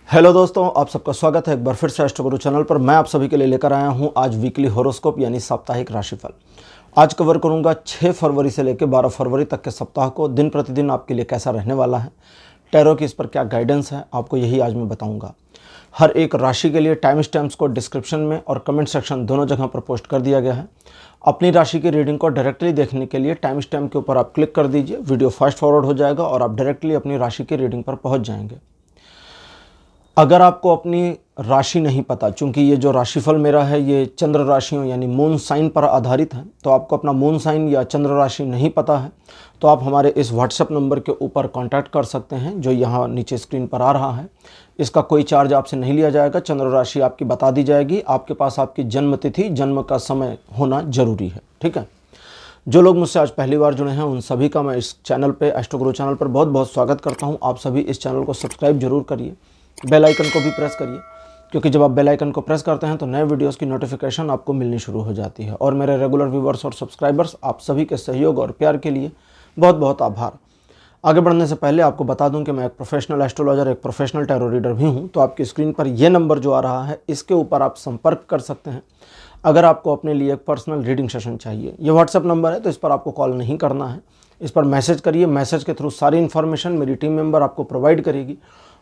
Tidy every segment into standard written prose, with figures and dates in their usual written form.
Hello दोस्तों, आप सबका स्वागत है एक बार फिर से एस्ट्रो चैनल पर। मैं आप सभी के लिए लेकर आया हूं आज वीकली होरोस्कोप यानी साप्ताहिक राशिफल। आज कवर करूंगा 6 फरवरी से लेकर 12 फरवरी तक के सप्ताह को दिन प्रतिदिन आपके लिए कैसा रहने वाला है, टैरो की इस पर क्या गाइडेंस है, आपको यही आज मैं बताऊंगा। हर एक राशि के लिए टाइम स्टैम्प्स को डिस्क्रिप्शन में और कमेंट सेक्शन दोनों जगह पर पोस्ट कर दिया गया है। अपनी राशि की रीडिंग को डायरेक्टली देखने के लिए टाइम स्टैम्प के ऊपर आप क्लिक कर दीजिए, वीडियो फास्ट फॉरवर्ड हो जाएगा और आप डायरेक्टली अपनी राशि की रीडिंग पर पहुंच जाएंगे। अगर आपको अपनी राशि नहीं पता, चूंकि ये जो राशिफल मेरा है ये चंद्र राशियों यानी मून साइन पर आधारित है, तो आपको अपना मून साइन या चंद्र राशि नहीं पता है तो आप हमारे इस व्हाट्सएप नंबर के ऊपर कांटेक्ट कर सकते हैं जो यहाँ नीचे स्क्रीन पर आ रहा है। इसका कोई चार्ज आपसे नहीं लिया जाएगा। चंद्र राशि आपकी बता दी जाएगी, आपके पास आपकी जन्म तिथि, जन्म का समय होना जरूरी है। ठीक है। जो लोग मुझसे आज पहली बार जुड़े हैं उन सभी का मैं इस चैनल पे, एस्ट्रो चैनल पर बहुत बहुत स्वागत करता हूँ। आप सभी इस चैनल को सब्सक्राइब जरूर करिए, बेल आइकन को भी प्रेस करिए, क्योंकि जब आप बेल आइकन को प्रेस करते हैं तो नए वीडियोस की नोटिफिकेशन आपको मिलनी शुरू हो जाती है। और मेरे रेगुलर व्यूवर्स और सब्सक्राइबर्स, आप सभी के सहयोग और प्यार के लिए बहुत बहुत आभार। आगे बढ़ने से पहले आपको बता दूं कि मैं एक प्रोफेशनल एस्ट्रोलॉजर, एक प्रोफेशनल टैरो रीडर भी हूं। तो आपकी स्क्रीन पर यह नंबर जो आ रहा है इसके ऊपर आप संपर्क कर सकते हैं अगर आपको अपने लिए एक पर्सनल रीडिंग सेशन चाहिए। ये व्हाट्सएप नंबर है तो इस पर आपको कॉल नहीं करना है, इस पर मैसेज करिए। मैसेज के थ्रू सारी इन्फॉर्मेशन मेरी टीम मेंबर आपको प्रोवाइड करेगी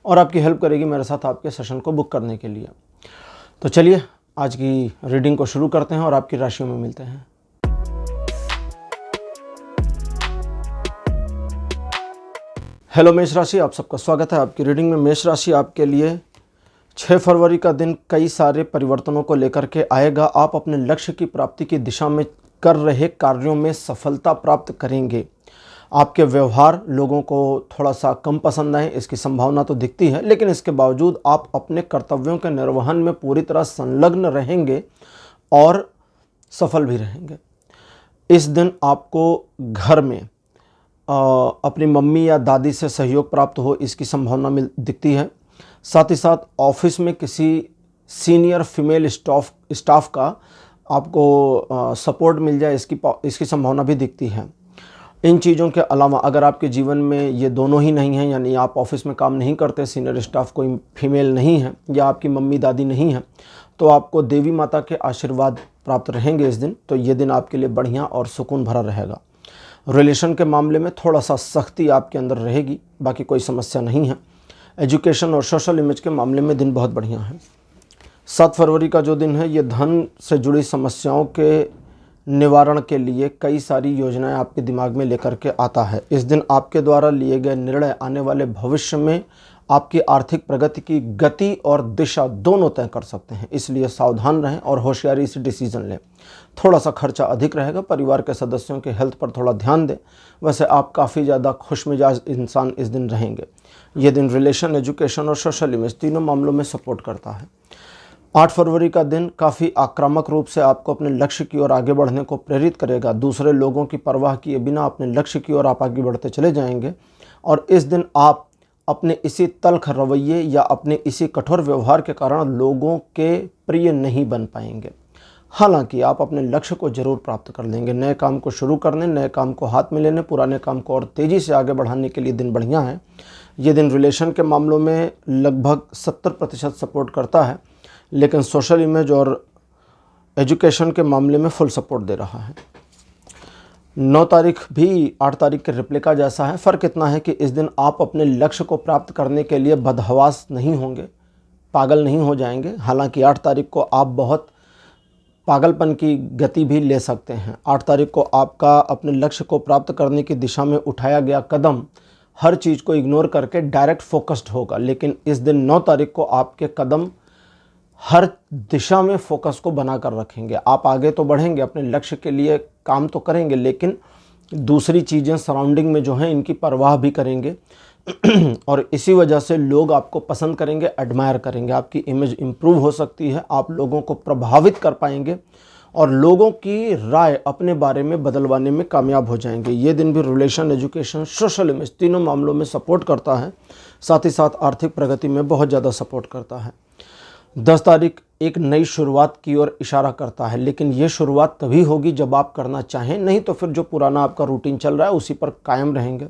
और आपकी हेल्प करेगी मेरे साथ आपके सेशन को बुक करने के लिए। तो चलिए आज की रीडिंग को शुरू करते हैं और आपकी राशियों में मिलते हैं। हेलो मेष राशि, आप सबका स्वागत है आपकी रीडिंग में। मेष राशि आपके लिए 6 फरवरी का दिन कई सारे परिवर्तनों को लेकर के आएगा। आप अपने लक्ष्य की प्राप्ति की दिशा में कर रहे कार्यों में सफलता प्राप्त करेंगे। आपके व्यवहार लोगों को थोड़ा सा कम पसंद आए इसकी संभावना तो दिखती है, लेकिन इसके बावजूद आप अपने कर्तव्यों के निर्वहन में पूरी तरह संलग्न रहेंगे और सफल भी रहेंगे। इस दिन आपको घर में अपनी मम्मी या दादी से सहयोग प्राप्त हो इसकी संभावना दिखती है। साथ ही साथ ऑफिस में किसी सीनियर फीमेल स्टाफ का आपको सपोर्ट मिल जाए इसकी संभावना भी दिखती है। इन चीज़ों के अलावा अगर आपके जीवन में ये दोनों ही नहीं हैं, यानी आप ऑफिस में काम नहीं करते, सीनियर स्टाफ कोई फीमेल नहीं है या आपकी मम्मी दादी नहीं है, तो आपको देवी माता के आशीर्वाद प्राप्त रहेंगे इस दिन। तो ये दिन आपके लिए बढ़िया और सुकून भरा रहेगा। रिलेशन के मामले में थोड़ा सा सख्ती आपके अंदर रहेगी, बाकी कोई समस्या नहीं है। एजुकेशन और सोशल इमेज के मामले में दिन बहुत बढ़िया है। 7 फरवरी का जो दिन है ये धन से जुड़ी समस्याओं के निवारण के लिए कई सारी योजनाएं आपके दिमाग में लेकर के आता है। इस दिन आपके द्वारा लिए गए निर्णय आने वाले भविष्य में आपकी आर्थिक प्रगति की गति और दिशा दोनों तय कर सकते हैं, इसलिए सावधान रहें और होशियारी से डिसीजन लें। थोड़ा सा खर्चा अधिक रहेगा, परिवार के सदस्यों के हेल्थ पर थोड़ा ध्यान दें। वैसे आप काफ़ी ज़्यादा खुशमिजाज इंसान इस दिन रहेंगे। ये दिन रिलेशन, एजुकेशन और सोशल इमेज तीनों मामलों में सपोर्ट करता है। 8 फरवरी का दिन काफ़ी आक्रामक रूप से आपको अपने लक्ष्य की ओर आगे बढ़ने को प्रेरित करेगा। दूसरे लोगों की परवाह किए बिना अपने लक्ष्य की ओर आप आगे बढ़ते चले जाएंगे और इस दिन आप अपने इसी तल्ख रवैये या अपने इसी कठोर व्यवहार के कारण लोगों के प्रिय नहीं बन पाएंगे। हालांकि आप अपने लक्ष्य को जरूर प्राप्त कर लेंगे। नए काम को शुरू करने, नए काम को हाथ में लेने, पुराने काम को और तेज़ी से आगे बढ़ाने के लिए दिन बढ़िया है। ये दिन रिलेशन के मामलों में लगभग 70% सपोर्ट करता है, लेकिन सोशल इमेज और एजुकेशन के मामले में फुल सपोर्ट दे रहा है। 9 तारीख भी 8 तारीख के रिप्लिका जैसा है। फ़र्क इतना है कि इस दिन आप अपने लक्ष्य को प्राप्त करने के लिए बदहवास नहीं होंगे, पागल नहीं हो जाएंगे। हालांकि 8 तारीख को आप बहुत पागलपन की गति भी ले सकते हैं। 8 तारीख को आपका अपने लक्ष्य को प्राप्त करने की दिशा में उठाया गया कदम हर चीज़ को इग्नोर करके डायरेक्ट फोकस्ड होगा, लेकिन इस दिन 9 तारीख को आपके कदम हर दिशा में फोकस को बनाकर रखेंगे। आप आगे तो बढ़ेंगे, अपने लक्ष्य के लिए काम तो करेंगे, लेकिन दूसरी चीज़ें सराउंडिंग में जो हैं इनकी परवाह भी करेंगे और इसी वजह से लोग आपको पसंद करेंगे, एडमायर करेंगे। आपकी इमेज इम्प्रूव हो सकती है, आप लोगों को प्रभावित कर पाएंगे और लोगों की राय अपने बारे में बदलवाने में कामयाब हो जाएंगे। ये दिन भी रिलेशन, एजुकेशन, सोशल इमेज तीनों मामलों में सपोर्ट करता है, साथ ही साथ आर्थिक प्रगति में बहुत ज़्यादा सपोर्ट करता है। 10 तारीख एक नई शुरुआत की ओर इशारा करता है, लेकिन ये शुरुआत तभी होगी जब आप करना चाहें, नहीं तो फिर जो पुराना आपका रूटीन चल रहा है उसी पर कायम रहेंगे।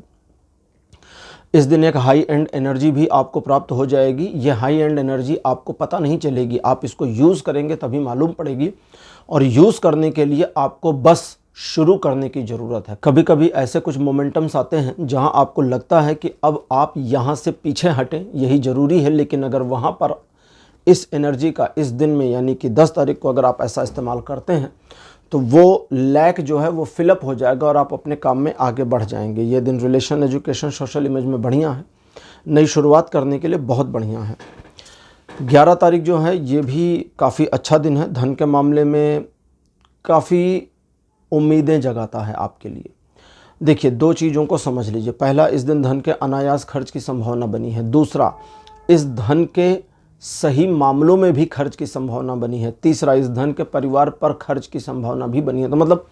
इस दिन एक हाई एंड एनर्जी भी आपको प्राप्त हो जाएगी। ये हाई एंड एनर्जी आपको पता नहीं चलेगी, आप इसको यूज़ करेंगे तभी मालूम पड़ेगी, और यूज़ करने के लिए आपको बस शुरू करने की ज़रूरत है। कभी कभी ऐसे कुछ मोमेंटम्स आते हैं जहां आपको लगता है कि अब आप यहां से पीछे हटें, यही ज़रूरी है, लेकिन अगर वहां पर इस एनर्जी का इस दिन में यानी कि 10 तारीख को अगर आप ऐसा इस्तेमाल करते हैं तो वो लैक जो है वो फिलअप हो जाएगा और आप अपने काम में आगे बढ़ जाएंगे। ये दिन रिलेशन, एजुकेशन, सोशल इमेज में बढ़िया है, नई शुरुआत करने के लिए बहुत बढ़िया है। 11 तारीख जो है ये भी काफ़ी अच्छा दिन है। धन के मामले में काफ़ी उम्मीदें जगाता है आपके लिए। देखिए, दो चीज़ों को समझ लीजिए। पहला, इस दिन धन के अनायास खर्च की संभावना बनी है। दूसरा, इस धन के सही मामलों में भी खर्च की संभावना बनी है। तीसरा, इस धन के परिवार पर खर्च की संभावना भी बनी है। तो मतलब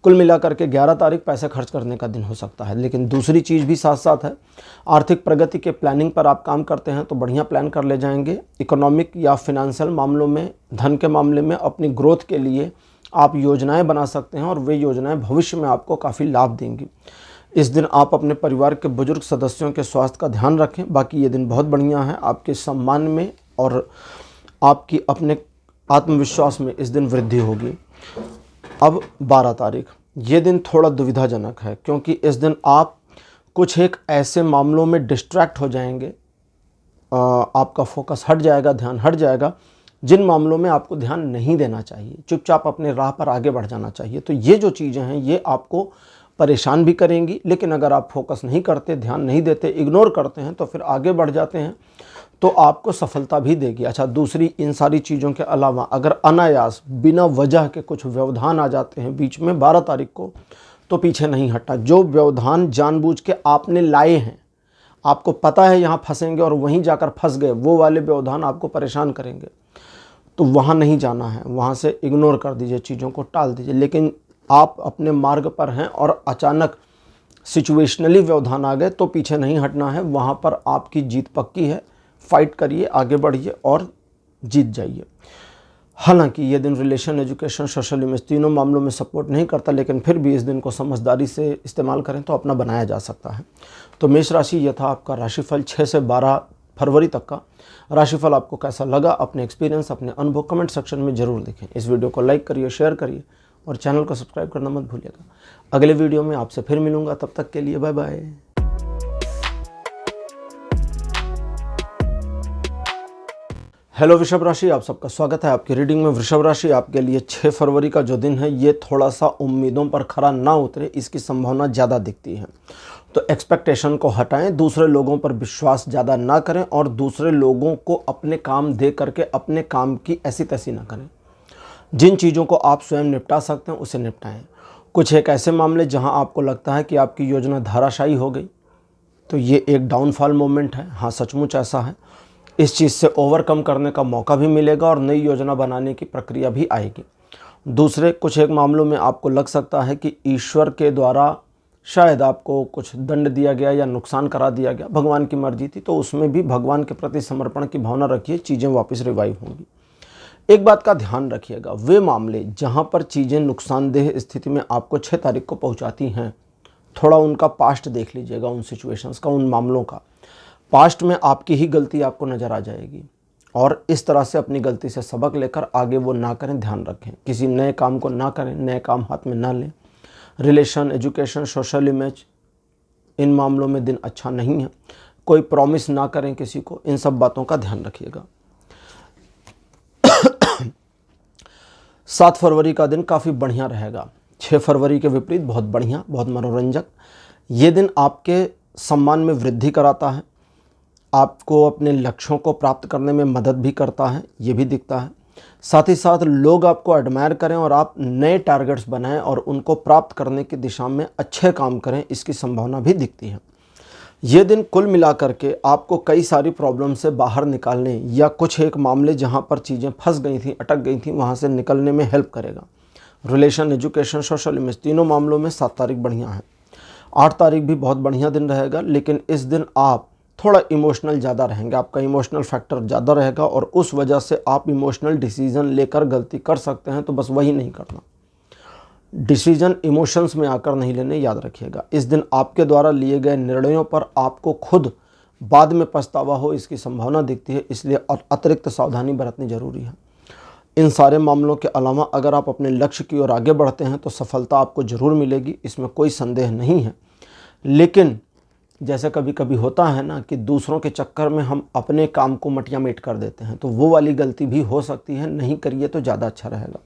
कुल मिलाकर के 11 तारीख पैसे खर्च करने का दिन हो सकता है। लेकिन दूसरी चीज़ भी साथ साथ है, आर्थिक प्रगति के प्लानिंग पर आप काम करते हैं तो बढ़िया प्लान कर ले जाएंगे। इकोनॉमिक या फिनेंशियल मामलों में, धन के मामले में अपनी ग्रोथ के लिए आप योजनाएं बना सकते हैं और वे योजनाएं भविष्य में आपको काफ़ी लाभ देंगी। इस दिन आप अपने परिवार के बुजुर्ग सदस्यों के स्वास्थ्य का ध्यान रखें। बाकी ये दिन बहुत बढ़िया है, आपके सम्मान में और आपकी अपने आत्मविश्वास में इस दिन वृद्धि होगी। अब 12 तारीख, ये दिन थोड़ा दुविधाजनक है क्योंकि इस दिन आप कुछ एक ऐसे मामलों में डिस्ट्रैक्ट हो जाएंगे, आपका फोकस हट जाएगा, ध्यान हट जाएगा, जिन मामलों में आपको ध्यान नहीं देना चाहिए। चुपचाप अपने राह पर आगे बढ़ जाना चाहिए। तो ये जो चीज़ें हैं ये आपको परेशान भी करेंगी, लेकिन अगर आप फोकस नहीं करते, ध्यान नहीं देते, इग्नोर करते हैं तो फिर आगे बढ़ जाते हैं तो आपको सफलता भी देगी। अच्छा, दूसरी, इन सारी चीज़ों के अलावा अगर अनायास बिना वजह के कुछ व्यवधान आ जाते हैं बीच में 12 तारीख को, तो पीछे नहीं हटना। जो व्यवधान जानबूझ के आपने लाए हैं, आपको पता है यहाँ फंसेंगे और वहीं जाकर फंस गए, वो वाले व्यवधान आपको परेशान करेंगे, तो वहाँ नहीं जाना है, वहाँ से इग्नोर कर दीजिए, चीज़ों को टाल दीजिए। लेकिन आप अपने मार्ग पर हैं और अचानक सिचुएशनली व्यवधान आ गए तो पीछे नहीं हटना है, वहाँ पर आपकी जीत पक्की है। फाइट करिए, आगे बढ़िए और जीत जाइए। हालांकि ये दिन रिलेशन, एजुकेशन, सोशल इमेज तीनों मामलों में सपोर्ट नहीं करता, लेकिन फिर भी इस दिन को समझदारी से इस्तेमाल करें तो अपना बनाया जा सकता है। तो मेष राशि, यह था आपका राशिफल 6 से 12 फरवरी तक का। राशिफल आपको कैसा लगा, अपने एक्सपीरियंस, अपने अनुभव कमेंट सेक्शन में जरूर लिखें। इस वीडियो को लाइक करिए, शेयर करिए और चैनल को सब्सक्राइब करना मत भूलिएगा। अगले वीडियो में आपसे फिर मिलूंगा, तब तक के लिए बाय बाय। हेलो वृषभ राशि, आप सबका स्वागत है आपकी रीडिंग में। वृषभ राशि, आपके लिए 6 फरवरी का जो दिन है ये थोड़ा सा उम्मीदों पर खरा ना उतरे, इसकी संभावना ज़्यादा दिखती है। तो एक्सपेक्टेशन को हटाएं, दूसरे लोगों पर विश्वास ज़्यादा ना करें और दूसरे लोगों को अपने काम दे करके अपने काम की ऐसी तैसी ना करें। जिन चीज़ों को आप स्वयं निपटा सकते हैं उसे निपटाएं। कुछ एक ऐसे मामले जहां आपको लगता है कि आपकी योजना धाराशायी हो गई, तो ये एक डाउनफॉल मोमेंट है। हाँ, सचमुच ऐसा है। इस चीज़ से ओवरकम करने का मौका भी मिलेगा और नई योजना बनाने की प्रक्रिया भी आएगी। दूसरे, कुछ एक मामलों में आपको लग सकता है कि ईश्वर के द्वारा शायद आपको कुछ दंड दिया गया या नुकसान करा दिया गया, भगवान की मर्जी थी, तो उसमें भी भगवान के प्रति समर्पण की भावना रखिए, चीज़ें वापस रिवाइव होंगी। एक बात का ध्यान रखिएगा, वे मामले जहां पर चीज़ें नुकसानदेह स्थिति में आपको 6 तारीख को पहुंचाती हैं, थोड़ा उनका पास्ट देख लीजिएगा, उन सिचुएशंस का, उन मामलों का। पास्ट में आपकी ही गलती आपको नज़र आ जाएगी और इस तरह से अपनी गलती से सबक लेकर आगे वो ना करें, ध्यान रखें। किसी नए काम को ना करें, नए काम हाथ में ना लें। रिलेशन, एजुकेशन, सोशल इमेज, इन मामलों में दिन अच्छा नहीं है। कोई प्रॉमिस ना करें किसी को, इन सब बातों का ध्यान रखिएगा। 7 फरवरी का दिन काफ़ी बढ़िया रहेगा। 6 फरवरी के विपरीत बहुत बढ़िया, बहुत मनोरंजक। ये दिन आपके सम्मान में वृद्धि कराता है, आपको अपने लक्ष्यों को प्राप्त करने में मदद भी करता है, ये भी दिखता है। साथ ही साथ लोग आपको एडमायर करें और आप नए टारगेट्स बनाएं और उनको प्राप्त करने की दिशा में अच्छे काम करें, इसकी संभावना भी दिखती है। ये दिन कुल मिलाकर के आपको कई सारी प्रॉब्लम से बाहर निकालने या कुछ एक मामले जहां पर चीज़ें फंस गई थी, अटक गई थी, वहां से निकलने में हेल्प करेगा। रिलेशन, एजुकेशन, सोशल इमेज तीनों मामलों में 7 तारीख बढ़िया है। 8 तारीख भी बहुत बढ़िया दिन रहेगा, लेकिन इस दिन आप थोड़ा इमोशनल ज़्यादा रहेंगे, आपका इमोशनल फैक्टर ज़्यादा रहेगा और उस वजह से आप इमोशनल डिसीज़न लेकर गलती कर सकते हैं, तो बस वही नहीं करना। डिसीजन इमोशंस में आकर नहीं लेने, याद रखिएगा। इस दिन आपके द्वारा लिए गए निर्णयों पर आपको खुद बाद में पछतावा हो इसकी संभावना दिखती है, इसलिए अतिरिक्त सावधानी बरतनी जरूरी है। इन सारे मामलों के अलावा अगर आप अपने लक्ष्य की ओर आगे बढ़ते हैं तो सफलता आपको ज़रूर मिलेगी, इसमें कोई संदेह नहीं है। लेकिन जैसे कभी कभी होता है ना कि दूसरों के चक्कर में हम अपने काम को मटिया मेट कर देते हैं, तो वो वाली गलती भी हो सकती है, नहीं करिए तो ज़्यादा अच्छा रहेगा।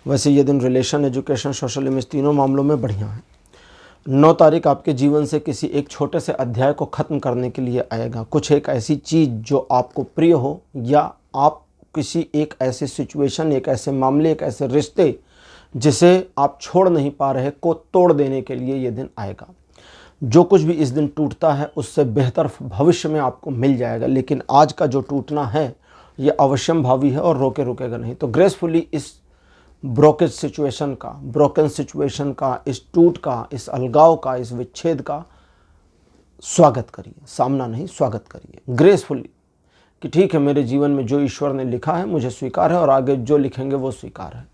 वैसे ये दिन रिलेशन, एजुकेशन, सोशल इमेज तीनों मामलों में बढ़िया है। 9 तारीख आपके जीवन से किसी एक छोटे से अध्याय को ख़त्म करने के लिए आएगा। कुछ एक ऐसी चीज़ जो आपको प्रिय हो, या आप किसी एक ऐसे सिचुएशन, एक ऐसे मामले, एक ऐसे रिश्ते जिसे आप छोड़ नहीं पा रहे को तोड़ देने के लिए ये दिन आएगा। जो कुछ भी इस दिन टूटता है उससे बेहतर भविष्य में आपको मिल जाएगा, लेकिन आज का जो टूटना है ये अवश्यम भावी है और रोके रुकेगा नहीं। तो ग्रेसफुली इस ब्रोकन सिचुएशन का, इस टूट का, इस अलगाव का, इस विच्छेद का स्वागत करिए, सामना नहीं, स्वागत करिए ग्रेसफुली कि ठीक है, मेरे जीवन में जो ईश्वर ने लिखा है मुझे स्वीकार है और आगे जो लिखेंगे वो स्वीकार है।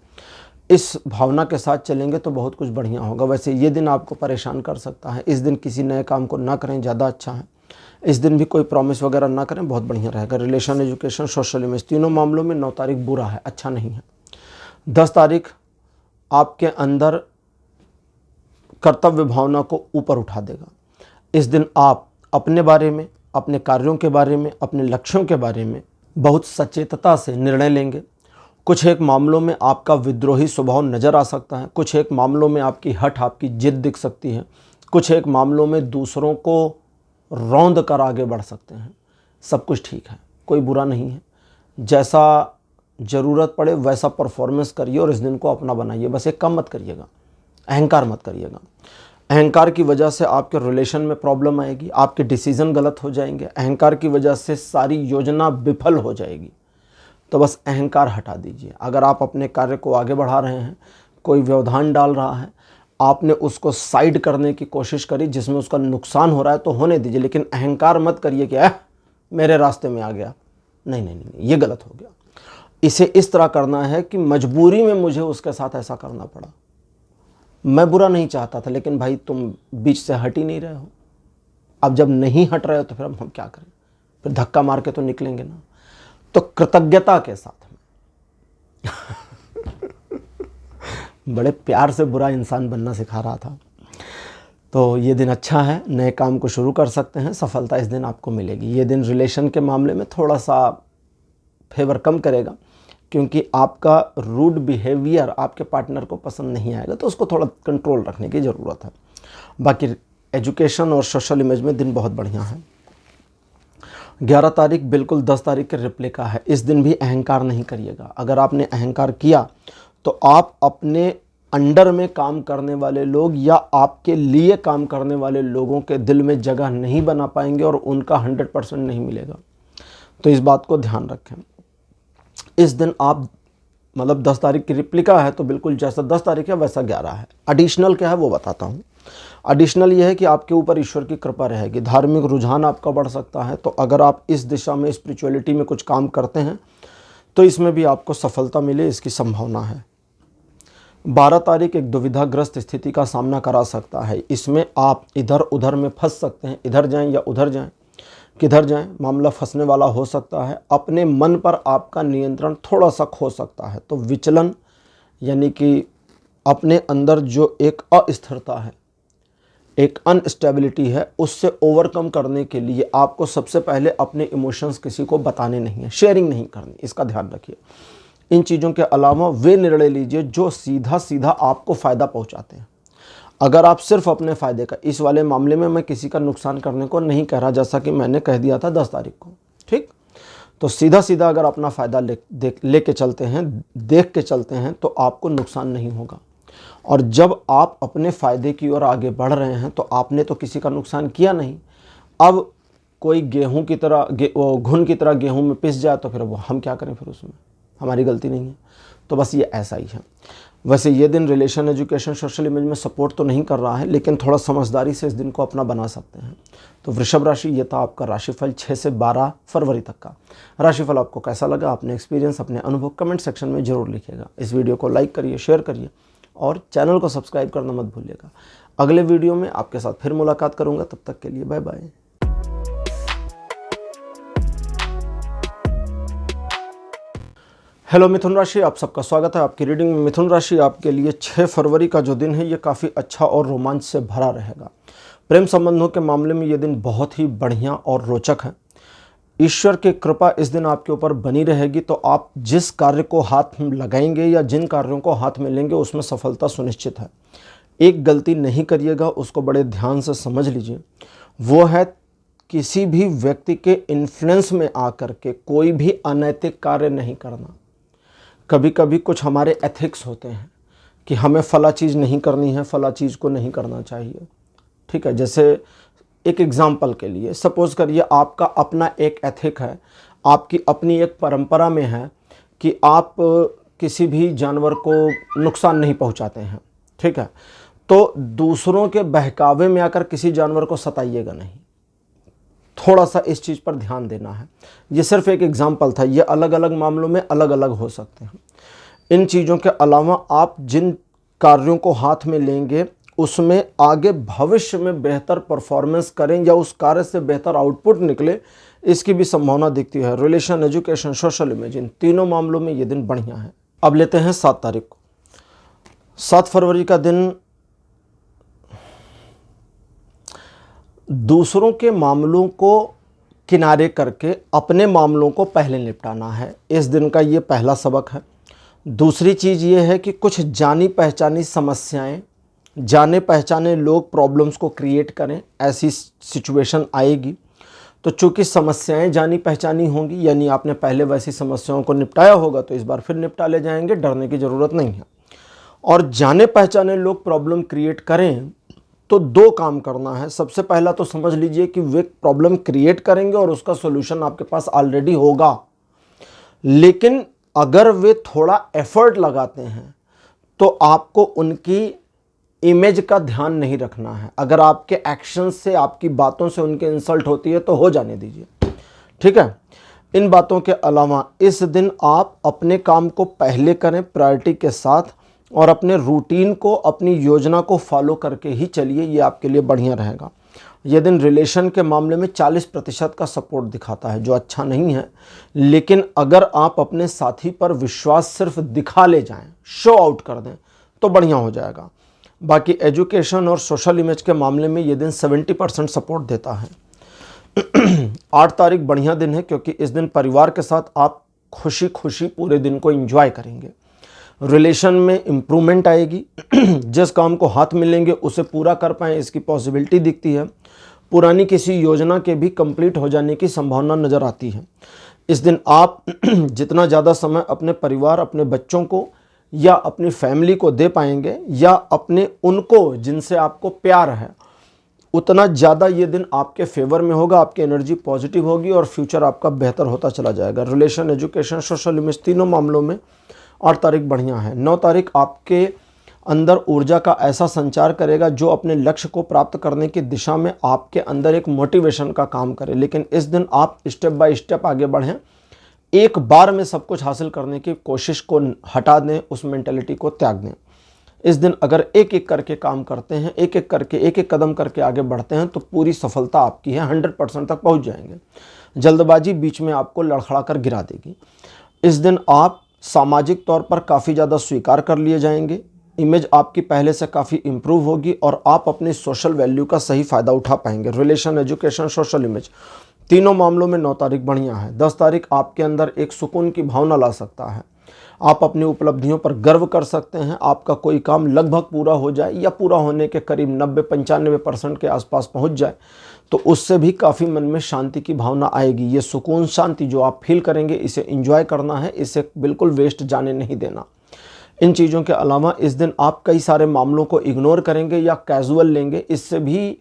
इस भावना के साथ चलेंगे तो बहुत कुछ बढ़िया होगा। वैसे ये दिन आपको परेशान कर सकता है, इस दिन किसी नए काम को ना करें, ज़्यादा अच्छा है। इस दिन भी कोई प्रॉमिस वगैरह ना करें, बहुत बढ़िया रहेगा। रिलेशन, एजुकेशन, सोशल इमेज तीनों मामलों में 9 तारीख बुरा है, अच्छा नहीं है। 10 तारीख आपके अंदर कर्तव्य भावना को ऊपर उठा देगा। इस दिन आप अपने बारे में, अपने कार्यों के बारे में, अपने लक्ष्यों के बारे में बहुत सचेतता से निर्णय लेंगे। कुछ एक मामलों में आपका विद्रोही स्वभाव नज़र आ सकता है, कुछ एक मामलों में आपकी हठ, आपकी जिद दिख सकती है, कुछ एक मामलों में दूसरों को रौंद कर आगे बढ़ सकते हैं। सब कुछ ठीक है, कोई बुरा नहीं है। जैसा ज़रूरत पड़े वैसा परफॉर्मेंस करिए और इस दिन को अपना बनाइए। बस एक कम मत करिएगा, अहंकार मत करिएगा। अहंकार की वजह से आपके रिलेशन में प्रॉब्लम आएगी, आपके डिसीज़न गलत हो जाएंगे, अहंकार की वजह से सारी योजना विफल हो जाएगी। तो बस अहंकार हटा दीजिए। अगर आप अपने कार्य को आगे बढ़ा रहे हैं, कोई व्यवधान डाल रहा है, आपने उसको साइड करने की कोशिश करी जिसमें उसका नुकसान हो रहा है तो होने दीजिए, लेकिन अहंकार मत करिए कि मेरे रास्ते में आ गया। नहीं नहीं नहीं, ये गलत हो गया। इसे इस तरह करना है कि मजबूरी में मुझे उसके साथ ऐसा करना पड़ा, मैं बुरा नहीं चाहता था, लेकिन भाई तुम बीच से हट ही नहीं रहे हो। अब जब नहीं हट रहे हो तो फिर हम क्या करें, फिर धक्का मार के तो निकलेंगे ना। तो कृतज्ञता के साथ बड़े प्यार से बुरा इंसान बनना सिखा रहा था। तो ये दिन अच्छा है, नए काम को शुरू कर सकते हैं, सफलता इस दिन आपको मिलेगी। ये दिन रिलेशन के मामले में थोड़ा सा फेवर कम करेगा, क्योंकि आपका रूड बिहेवियर आपके पार्टनर को पसंद नहीं आएगा, तो उसको थोड़ा कंट्रोल रखने की ज़रूरत है। बाकी एजुकेशन और सोशल इमेज में दिन बहुत बढ़िया है। 11 तारीख बिल्कुल 10 तारीख के रिप्लिका है। इस दिन भी अहंकार नहीं करिएगा। अगर आपने अहंकार किया तो आप अपने अंडर में काम करने वाले लोग या आपके लिए काम करने वाले लोगों के दिल में जगह नहीं बना पाएंगे और उनका 100% नहीं मिलेगा। तो इस बात को ध्यान रखें। इस दिन आप, मतलब 10 तारीख की रिप्लिका है तो बिल्कुल जैसा 10 तारीख है वैसा 11 है। एडिशनल क्या है वो बताता हूँ। एडिशनल ये है कि आपके ऊपर ईश्वर की कृपा रहेगी, धार्मिक रुझान आपका बढ़ सकता है। तो अगर आप इस दिशा में, स्पिरिचुअलिटी में कुछ काम करते हैं तो इसमें भी आपको सफलता मिले, इसकी संभावना है। 12 तारीख एक दुविधाग्रस्त स्थिति का सामना करा सकता है। इसमें आप इधर उधर में फंस सकते हैं, इधर जाएं या उधर जाएं, किधर जाएं, मामला फंसने वाला हो सकता है। अपने मन पर आपका नियंत्रण थोड़ा सा खो सकता है। तो विचलन, यानी कि अपने अंदर जो एक अस्थिरता है, एक अनस्टेबिलिटी है, उससे ओवरकम करने के लिए आपको सबसे पहले अपने इमोशंस किसी को बताने नहीं है, शेयरिंग नहीं करनी, इसका ध्यान रखिए। इन चीज़ों के अलावा वे निर्णय लीजिए जो सीधा सीधा आपको फ़ायदा पहुंचाते हैं। अगर आप सिर्फ अपने फ़ायदे का, इस वाले मामले में मैं किसी का नुकसान करने को नहीं कह रहा, जैसा कि मैंने कह दिया था 10 तारीख को, ठीक। तो सीधा सीधा अगर अपना फ़ायदा लेके चलते हैं, देख के चलते हैं, तो आपको नुकसान नहीं होगा। और जब आप अपने फ़ायदे की ओर आगे बढ़ रहे हैं तो आपने तो किसी का नुकसान किया नहीं। अब कोई गेहूं की तरह, घुन की तरह गेहूं में पिस जाए तो फिर वो हम क्या करें, फिर उसमें हमारी गलती नहीं है। तो बस ये ऐसा ही है। वैसे ये दिन रिलेशन, एजुकेशन, सोशल इमेज में सपोर्ट तो नहीं कर रहा है, लेकिन थोड़ा समझदारी से इस दिन को अपना बना सकते हैं। तो वृषभ राशि, ये था आपका राशिफल 6 से 12 फरवरी तक का। राशिफल आपको कैसा लगा, अपने एक्सपीरियंस, अपने अनुभव कमेंट सेक्शन में जरूर लिखिएगा। इस वीडियो को लाइक करिए, शेयर करिए और चैनल को सब्सक्राइब करना मत भूलिएगा। अगले वीडियो में आपके साथ फिर मुलाकात करूँगा, तब तक के लिए बाय बाय। हेलो मिथुन राशि, आप सबका स्वागत है आपकी रीडिंग में। मिथुन राशि आपके लिए 6 फरवरी का जो दिन है ये काफ़ी अच्छा और रोमांच से भरा रहेगा। प्रेम संबंधों के मामले में ये दिन बहुत ही बढ़िया और रोचक है। ईश्वर की कृपा इस दिन आपके ऊपर बनी रहेगी, तो आप जिस कार्य को हाथ में लगाएंगे या जिन कार्यों को हाथ में लेंगे उसमें सफलता सुनिश्चित है। एक गलती नहीं करिएगा, उसको बड़े ध्यान से समझ लीजिए। वो है किसी भी व्यक्ति के इन्फ्लुएंस में आकर के कोई भी अनैतिक कार्य नहीं करना। कभी कभी कुछ हमारे एथिक्स होते हैं कि हमें फला चीज़ नहीं करनी है, फला चीज़ को नहीं करना चाहिए। ठीक है, जैसे एक एग्जाम्पल के लिए सपोज करिए आपका अपना एक एथिक है, आपकी अपनी एक परंपरा में है कि आप किसी भी जानवर को नुकसान नहीं पहुंचाते हैं। ठीक है, तो दूसरों के बहकावे में आकर किसी जानवर को सताइएगा नहीं। थोड़ा सा इस चीज़ पर ध्यान देना है। ये सिर्फ एक एग्जाम्पल था, ये अलग अलग मामलों में अलग अलग हो सकते हैं। इन चीज़ों के अलावा आप जिन कार्यों को हाथ में लेंगे उसमें आगे भविष्य में बेहतर परफॉर्मेंस करें या उस कार्य से बेहतर आउटपुट निकले, इसकी भी संभावना दिखती है। रिलेशन, एजुकेशन, सोशल इमेज, इन तीनों मामलों में ये दिन बढ़िया है। अब लेते हैं 7 तारीख को। 7 फरवरी का दिन दूसरों के मामलों को किनारे करके अपने मामलों को पहले निपटाना है। इस दिन का ये पहला सबक है। दूसरी चीज़ ये है कि कुछ जानी पहचानी समस्याएं, जाने पहचाने लोग प्रॉब्लम्स को क्रिएट करें, ऐसी सिचुएशन आएगी। तो चूंकि समस्याएं जानी पहचानी होंगी, यानी आपने पहले वैसी समस्याओं को निपटाया होगा, तो इस बार फिर निपटा ले जाएंगे, डरने की ज़रूरत नहीं है। और जाने पहचाने लोग प्रॉब्लम क्रिएट करें तो 2 काम करना है। सबसे पहला तो समझ लीजिए कि वे प्रॉब्लम क्रिएट करेंगे और उसका सॉल्यूशन आपके पास ऑलरेडी होगा, लेकिन अगर वे थोड़ा एफर्ट लगाते हैं तो आपको उनकी इमेज का ध्यान नहीं रखना है। अगर आपके एक्शन से, आपकी बातों से उनके इंसल्ट होती है तो हो जाने दीजिए। ठीक है, इन बातों के अलावा इस दिन आप अपने काम को पहले करें प्रायोरिटी के साथ, और अपने रूटीन को, अपनी योजना को फॉलो करके ही चलिए, ये आपके लिए बढ़िया रहेगा। ये दिन रिलेशन के मामले में 40% का सपोर्ट दिखाता है, जो अच्छा नहीं है। लेकिन अगर आप अपने साथी पर विश्वास सिर्फ दिखा ले जाएं, शो आउट कर दें, तो बढ़िया हो जाएगा। बाकी एजुकेशन और सोशल इमेज के मामले में ये दिन 70% सपोर्ट देता है। 8 तारीख बढ़िया दिन है, क्योंकि इस दिन परिवार के साथ आप खुशी खुशी पूरे दिन को एंजॉय करेंगे। रिलेशन में इम्प्रूवमेंट आएगी। जिस काम को हाथ में लेंगे उसे पूरा कर पाएँ, इसकी पॉसिबिलिटी दिखती है। पुरानी किसी योजना के भी कंप्लीट हो जाने की संभावना नज़र आती है। इस दिन आप जितना ज़्यादा समय अपने परिवार, अपने बच्चों को या अपनी फैमिली को दे पाएंगे, या अपने उनको जिनसे आपको प्यार है, उतना ज़्यादा ये दिन आपके फेवर में होगा। आपकी एनर्जी पॉजिटिव होगी और फ्यूचर आपका बेहतर होता चला जाएगा। रिलेशन, एजुकेशन, सोशल इमेज, तीनों मामलों में 8 तारीख बढ़िया है। 9 तारीख आपके अंदर ऊर्जा का ऐसा संचार करेगा जो अपने लक्ष्य को प्राप्त करने की दिशा में आपके अंदर एक मोटिवेशन का काम करे। लेकिन इस दिन आप स्टेप बाय स्टेप आगे बढ़ें, एक बार में सब कुछ हासिल करने की कोशिश को हटा दें, उस मेंटालिटी को त्याग दें। इस दिन अगर एक एक करके काम करते हैं, एक एक करके, एक एक कदम करके आगे बढ़ते हैं, तो पूरी सफलता आपकी है, 100% तक पहुंच जाएंगे। जल्दबाजी बीच में आपको लड़खड़ा कर गिरा देगी। इस दिन आप सामाजिक तौर पर काफ़ी ज़्यादा स्वीकार कर लिए जाएंगे। इमेज आपकी पहले से काफ़ी इम्प्रूव होगी और आप अपनी सोशल वैल्यू का सही फ़ायदा उठा पाएंगे। रिलेशन, एजुकेशन, सोशल इमेज, तीनों मामलों में 9 तारीख बढ़िया है। 10 तारीख आपके अंदर एक सुकून की भावना ला सकता है। आप अपनी उपलब्धियों पर गर्व कर सकते हैं। आपका कोई काम लगभग पूरा हो जाए या पूरा होने के करीब 90-95% के आसपास पहुंच जाए, तो उससे भी काफ़ी मन में शांति की भावना आएगी। ये सुकून, शांति जो आप फील करेंगे, इसे एंजॉय करना है, इसे बिल्कुल वेस्ट जाने नहीं देना। इन चीज़ों के अलावा इस दिन आप कई सारे मामलों को इग्नोर करेंगे या कैजुअल लेंगे। इससे भी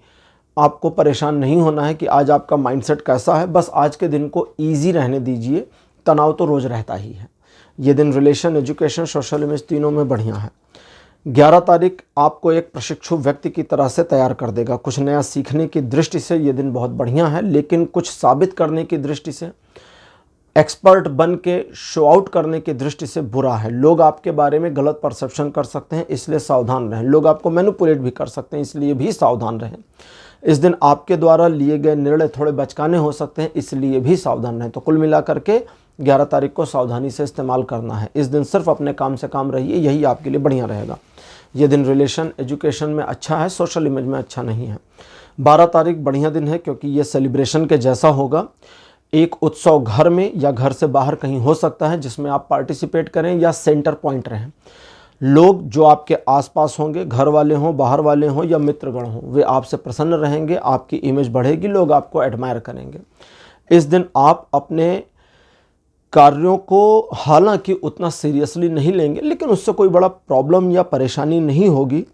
आपको परेशान नहीं होना है कि आज आपका माइंडसेट कैसा है, बस आज के दिन को ईजी रहने दीजिए। तनाव तो रोज़ रहता ही है। ये दिन रिलेशन, एजुकेशन, सोशल इमेज तीनों में बढ़िया है। 11 तारीख आपको एक प्रशिक्षु व्यक्ति की तरह से तैयार कर देगा। कुछ नया सीखने की दृष्टि से ये दिन बहुत बढ़िया है, लेकिन कुछ साबित करने की दृष्टि से एक्सपर्ट बन के शो आउट करने की दृष्टि से बुरा है। लोग आपके बारे में गलत परसेप्शन कर सकते हैं, इसलिए सावधान रहें। लोग आपको मैनिपुलेट भी कर सकते हैं, इसलिए भी सावधान रहें। इस दिन आपके द्वारा लिए गए निर्णय थोड़े बचकाने हो सकते हैं, इसलिए भी सावधान रहें। तो कुल मिलाकर के 11 तारीख को सावधानी से इस्तेमाल करना है। इस दिन सिर्फ अपने काम से काम रहिए, यही आपके लिए बढ़िया रहेगा। ये दिन रिलेशन एजुकेशन में अच्छा है, सोशल इमेज में अच्छा नहीं है। 12 तारीख बढ़िया दिन है क्योंकि ये सेलिब्रेशन के जैसा होगा। एक उत्सव घर में या घर से बाहर कहीं हो सकता है जिसमें आप पार्टिसिपेट करें या सेंटर पॉइंट रहें। लोग जो आपके आसपास होंगे, घर वाले हों, बाहर वाले हों या मित्रगण हों, वे आपसे प्रसन्न रहेंगे, आपकी इमेज बढ़ेगी, लोग आपको एडमायर करेंगे। इस दिन आप अपने कार्यों को हालांकि उतना सीरियसली नहीं लेंगे, लेकिन उससे कोई बड़ा प्रॉब्लम या परेशानी नहीं होगी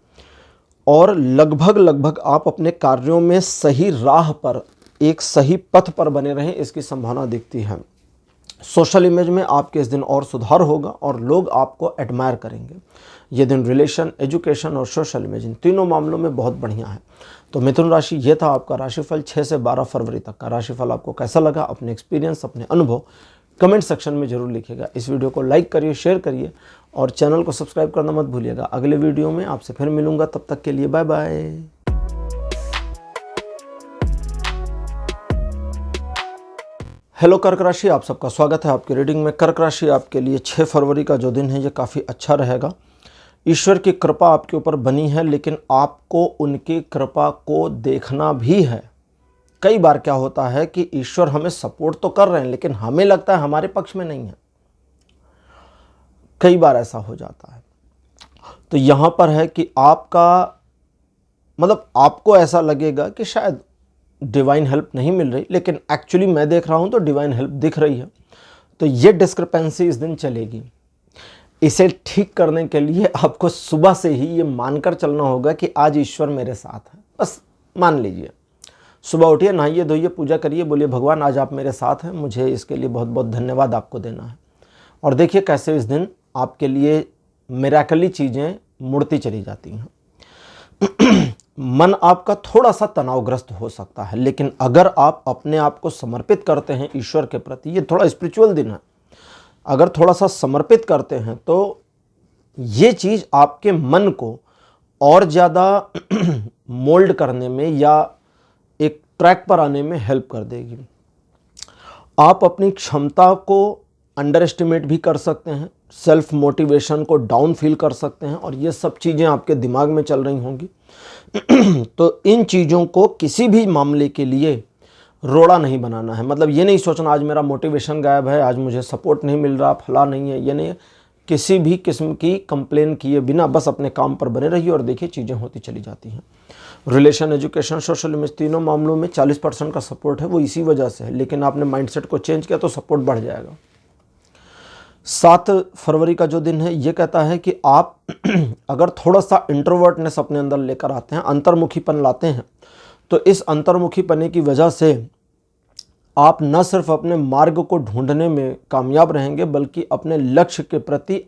और लगभग आप अपने कार्यों में सही राह पर, एक सही पथ पर बने रहें, इसकी संभावना दिखती है। सोशल इमेज में आपके इस दिन और सुधार होगा और लोग आपको एडमायर करेंगे। ये दिन रिलेशन, एजुकेशन और सोशल इमेज, इन तीनों मामलों में बहुत बढ़िया है। तो मिथुन राशि, ये था आपका राशिफल 6 से 12 फरवरी तक का राशिफल। आपको कैसा लगा? अपने एक्सपीरियंस, अपने अनुभव कमेंट सेक्शन में जरूर लिखिएगा। इस वीडियो को लाइक करिए, शेयर करिए और चैनल को सब्सक्राइब करना मत भूलिएगा। अगले वीडियो में आपसे फिर मिलूंगा, तब तक के लिए बाय बाय। हेलो कर्क राशि, आप सबका स्वागत है आपकी रीडिंग में। कर्क राशि, आपके लिए 6 फरवरी का जो दिन है ये काफ़ी अच्छा रहेगा। ईश्वर की कृपा आपके ऊपर बनी है, लेकिन आपको उनकी कृपा को देखना भी है। कई बार क्या होता है कि ईश्वर हमें सपोर्ट तो कर रहे हैं, लेकिन हमें लगता है हमारे पक्ष में नहीं है। कई बार ऐसा हो जाता है। तो यहाँ पर है कि आपको ऐसा लगेगा कि शायद डिवाइन हेल्प नहीं मिल रही, लेकिन एक्चुअली मैं देख रहा हूँ तो डिवाइन हेल्प दिख रही है। तो ये डिस्क्रिपेंसी इस दिन चलेगी। इसे ठीक करने के लिए आपको सुबह से ही ये मानकर चलना होगा कि आज ईश्वर मेरे साथ है। बस मान लीजिए, सुबह उठिए, नहाइए धोइए, पूजा करिए, बोलिए भगवान आज आप मेरे साथ हैं, मुझे इसके लिए बहुत बहुत धन्यवाद आपको देना है। और देखिए कैसे इस दिन आपके लिए मिरेकली चीज़ें मुड़ती चली जाती हैं। मन आपका थोड़ा सा तनावग्रस्त हो सकता है, लेकिन अगर आप अपने आप को समर्पित करते हैं ईश्वर के प्रति, ये थोड़ा स्पिरिचुअल दिन है, अगर थोड़ा सा समर्पित करते हैं तो ये चीज़ आपके मन को और ज़्यादा मोल्ड करने में या एक ट्रैक पर आने में हेल्प कर देगी। आप अपनी क्षमता को अंडर एस्टिमेट भी कर सकते हैं, सेल्फ मोटिवेशन को डाउन फील कर सकते हैं, और ये सब चीज़ें आपके दिमाग में चल रही होंगी। तो इन चीज़ों को किसी भी मामले के लिए रोड़ा नहीं बनाना है। मतलब ये नहीं सोचना आज मेरा मोटिवेशन गायब है, आज मुझे सपोर्ट नहीं मिल रहा, फला नहीं है, ये नहीं है। किसी भी किस्म की कंप्लेन किए बिना बस अपने काम पर बने रहिए और देखिए चीज़ें होती चली जाती हैं। रिलेशन, एजुकेशन, सोशल इमेज, तीनों मामलों में 40% का सपोर्ट है, वो इसी वजह से है। लेकिन आपने माइंडसेट को चेंज किया तो सपोर्ट बढ़ जाएगा। 7 फरवरी का जो दिन है ये कहता है कि आप अगर थोड़ा सा इंट्रोवर्टनेस अपने अंदर लेकर आते हैं, अंतर्मुखीपन लाते हैं, तो इस अंतर्मुखीपने की वजह से आप न सिर्फ अपने मार्ग को ढूंढने में कामयाब रहेंगे, बल्कि अपने लक्ष्य के प्रति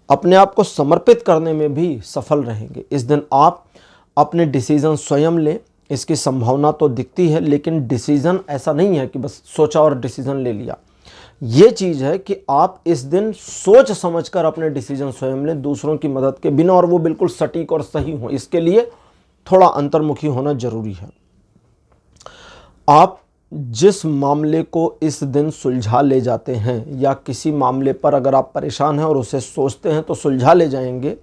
अपने आप को समर्पित करने में भी सफल रहेंगे। इस दिन आप अपने डिसीज़न स्वयं लें, इसकी संभावना तो दिखती है, लेकिन डिसीज़न ऐसा नहीं है कि बस सोचा और डिसीज़न ले लिया। ये चीज़ है कि आप इस दिन सोच समझकर अपने डिसीजन स्वयं लें, दूसरों की मदद के बिना, और वो बिल्कुल सटीक और सही हो। इसके लिए थोड़ा अंतर्मुखी होना जरूरी है। आप जिस मामले को इस दिन सुलझा ले जाते हैं, या किसी मामले पर अगर आप परेशान हैं और उसे सोचते हैं तो सुलझा ले जाएंगे,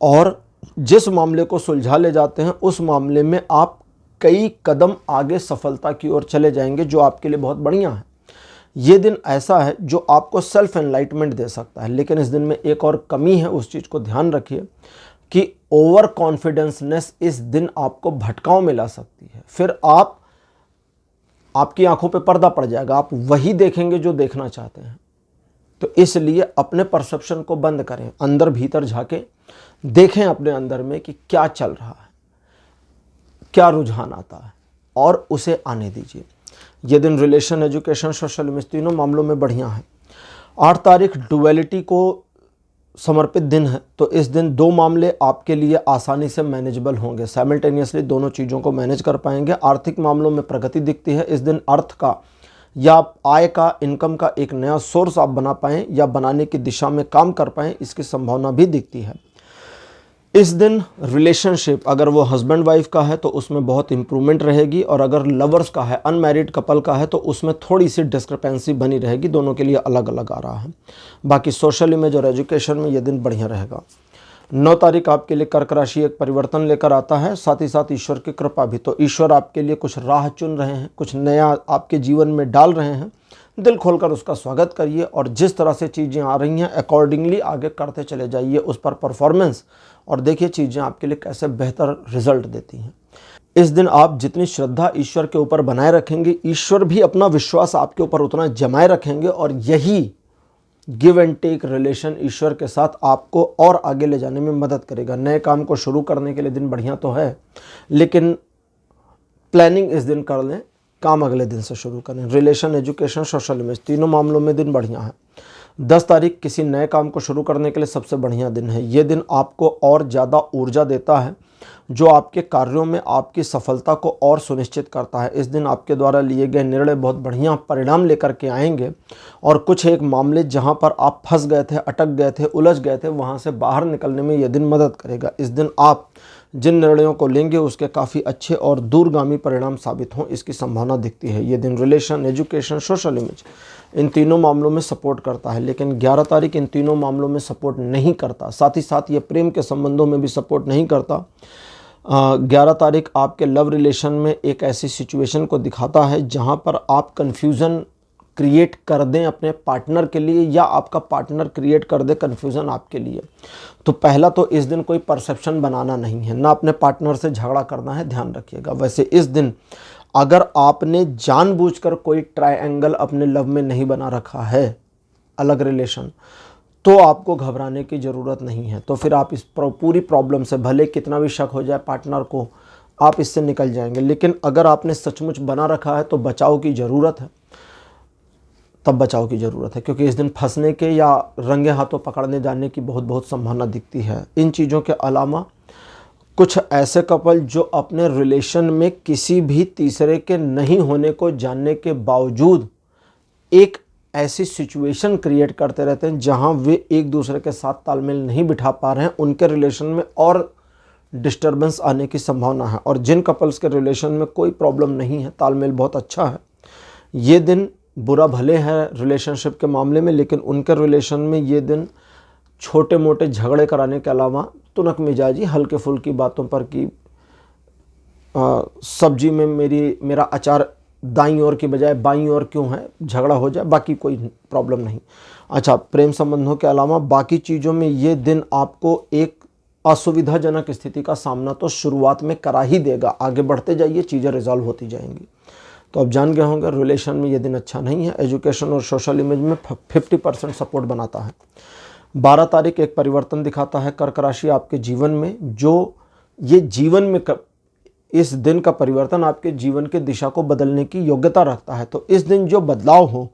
और जिस मामले को सुलझा ले जाते हैं उस मामले में आप कई कदम आगे सफलता की ओर चले जाएंगे, जो आपके लिए बहुत बढ़िया है। ये दिन ऐसा है जो आपको सेल्फ एनलाइटमेंट दे सकता है, लेकिन इस दिन में एक और कमी है, उस चीज़ को ध्यान रखिए कि ओवर कॉन्फिडेंसनेस इस दिन आपको भटकाव में ला सकती है। फिर आपकी आंखों पे पर्दा पड़ जाएगा, आप वही देखेंगे जो देखना चाहते हैं। तो इसलिए अपने परसेप्शन को बंद करें, अंदर भीतर झांके देखें अपने अंदर में कि क्या चल रहा है, क्या रुझान आता है, और उसे आने दीजिए। ये दिन रिलेशन, एजुकेशन, सोशल इमेज, तीनों मामलों में बढ़िया है। 8 तारीख डुअलिटी को समर्पित दिन है, तो इस दिन 2 मामले आपके लिए आसानी से मैनेजेबल होंगे। साइमल्टेनियसली दोनों चीज़ों को मैनेज कर पाएंगे। आर्थिक मामलों में प्रगति दिखती है। इस दिन अर्थ का या आप आय का, इनकम का एक नया सोर्स आप बना पाएँ या बनाने की दिशा में काम कर पाएँ, इसकी संभावना भी दिखती है। इस दिन रिलेशनशिप अगर वो हस्बैंड वाइफ का है तो उसमें बहुत इंप्रूवमेंट रहेगी, और अगर लवर्स का है, अनमैरिड कपल का है, तो उसमें थोड़ी सी डिस्क्रिपेंसी बनी रहेगी, दोनों के लिए अलग अलग आ रहा है। बाकी सोशल इमेज और एजुकेशन में ये दिन बढ़िया रहेगा। 9 तारीख आपके लिए कर्क राशि एक परिवर्तन लेकर आता है, साथ ही साथ ईश्वर की कृपा भी। तो ईश्वर आपके लिए कुछ राह चुन रहे हैं, कुछ नया आपके जीवन में डाल रहे हैं। दिल खोलकर उसका स्वागत करिए और जिस तरह से चीज़ें आ रही हैं अकॉर्डिंगली आगे करते चले जाइए, उस पर परफॉर्मेंस, और देखिए चीज़ें आपके लिए कैसे बेहतर रिजल्ट देती हैं। इस दिन आप जितनी श्रद्धा ईश्वर के ऊपर बनाए रखेंगे, ईश्वर भी अपना विश्वास आपके ऊपर उतना जमाए रखेंगे, और यही गिव एंड टेक रिलेशन ईश्वर के साथ आपको और आगे ले जाने में मदद करेगा। नए काम को शुरू करने के लिए दिन बढ़िया तो है, लेकिन प्लानिंग इस दिन कर लें, काम अगले दिन से शुरू करें। रिलेशन, एजुकेशन, सोशल इमेज, तीनों मामलों में दिन बढ़िया है। 10 तारीख किसी नए काम को शुरू करने के लिए सबसे बढ़िया दिन है। ये दिन आपको और ज़्यादा ऊर्जा देता है, जो आपके कार्यों में आपकी सफलता को और सुनिश्चित करता है। इस दिन आपके द्वारा लिए गए निर्णय बहुत बढ़िया परिणाम लेकर के आएंगे, और कुछ एक मामले जहां पर आप फंस गए थे, अटक गए थे, उलझ गए थे, वहां से बाहर निकलने में यह दिन मदद करेगा। इस दिन आप जिन निर्णयों को लेंगे उसके काफ़ी अच्छे और दूरगामी परिणाम साबित हों, इसकी संभावना दिखती है। ये दिन रिलेशन, एजुकेशन, सोशल इमेज, इन तीनों मामलों में सपोर्ट करता है, लेकिन 11 तारीख इन तीनों मामलों में सपोर्ट नहीं करता। साथ ही साथ ये प्रेम के संबंधों में भी सपोर्ट नहीं करता। 11 तारीख आपके लव रिलेशन में एक ऐसी सिचुएशन को दिखाता है जहां पर आप कन्फ्यूज़न क्रिएट कर दें अपने पार्टनर के लिए, या आपका पार्टनर क्रिएट कर दे कन्फ्यूज़न आपके लिए। तो पहला तो इस दिन कोई परसेप्शन बनाना नहीं है, ना अपने पार्टनर से झगड़ा करना है, ध्यान रखिएगा। वैसे इस दिन अगर आपने जानबूझकर कोई ट्रायंगल अपने लव में नहीं बना रखा है, अलग रिलेशन, तो आपको घबराने की ज़रूरत नहीं है। तो फिर आप इस पूरी प्रॉब्लम से, भले कितना भी शक हो जाए पार्टनर को, आप इससे निकल जाएंगे। लेकिन अगर आपने सचमुच बना रखा है तो बचाव की ज़रूरत है, तब बचाव की ज़रूरत है, क्योंकि इस दिन फंसने के या रंगे हाथों पकड़ने जाने की बहुत संभावना दिखती है। इन चीज़ों के अलावा कुछ ऐसे कपल जो अपने रिलेशन में किसी भी तीसरे के नहीं होने को जानने के बावजूद एक ऐसी सिचुएशन क्रिएट करते रहते हैं जहां वे एक दूसरे के साथ तालमेल नहीं बिठा पा रहे हैं, उनके रिलेशन में और डिस्टर्बेंस आने की संभावना है। और जिन कपल्स के रिलेशन में कोई प्रॉब्लम नहीं है, तालमेल बहुत अच्छा है, ये दिन बुरा भले है रिलेशनशिप के मामले में, लेकिन उनके रिलेशन में ये दिन छोटे मोटे झगड़े कराने के अलावा तुनक मिजाजी, हल्के फुल्की बातों पर कि सब्जी में मेरा अचार दाईं ओर की बजाय बाईं ओर क्यों है, झगड़ा हो जाए, बाकी कोई प्रॉब्लम नहीं। अच्छा, प्रेम संबंधों के अलावा बाकी चीज़ों में ये दिन आपको एक असुविधाजनक स्थिति का सामना तो शुरुआत में करा ही देगा। आगे बढ़ते जाइए, चीज़ें रिजॉल्व होती जाएंगी। तो आप जान गए होंगे रिलेशन में ये दिन अच्छा नहीं है। एजुकेशन और सोशल इमेज में 50% सपोर्ट बनाता है। 12 तारीख एक परिवर्तन दिखाता है कर्क राशि आपके जीवन में, जो ये जीवन में इस दिन का परिवर्तन आपके जीवन के दिशा को बदलने की योग्यता रखता है। तो इस दिन जो बदलाव हो,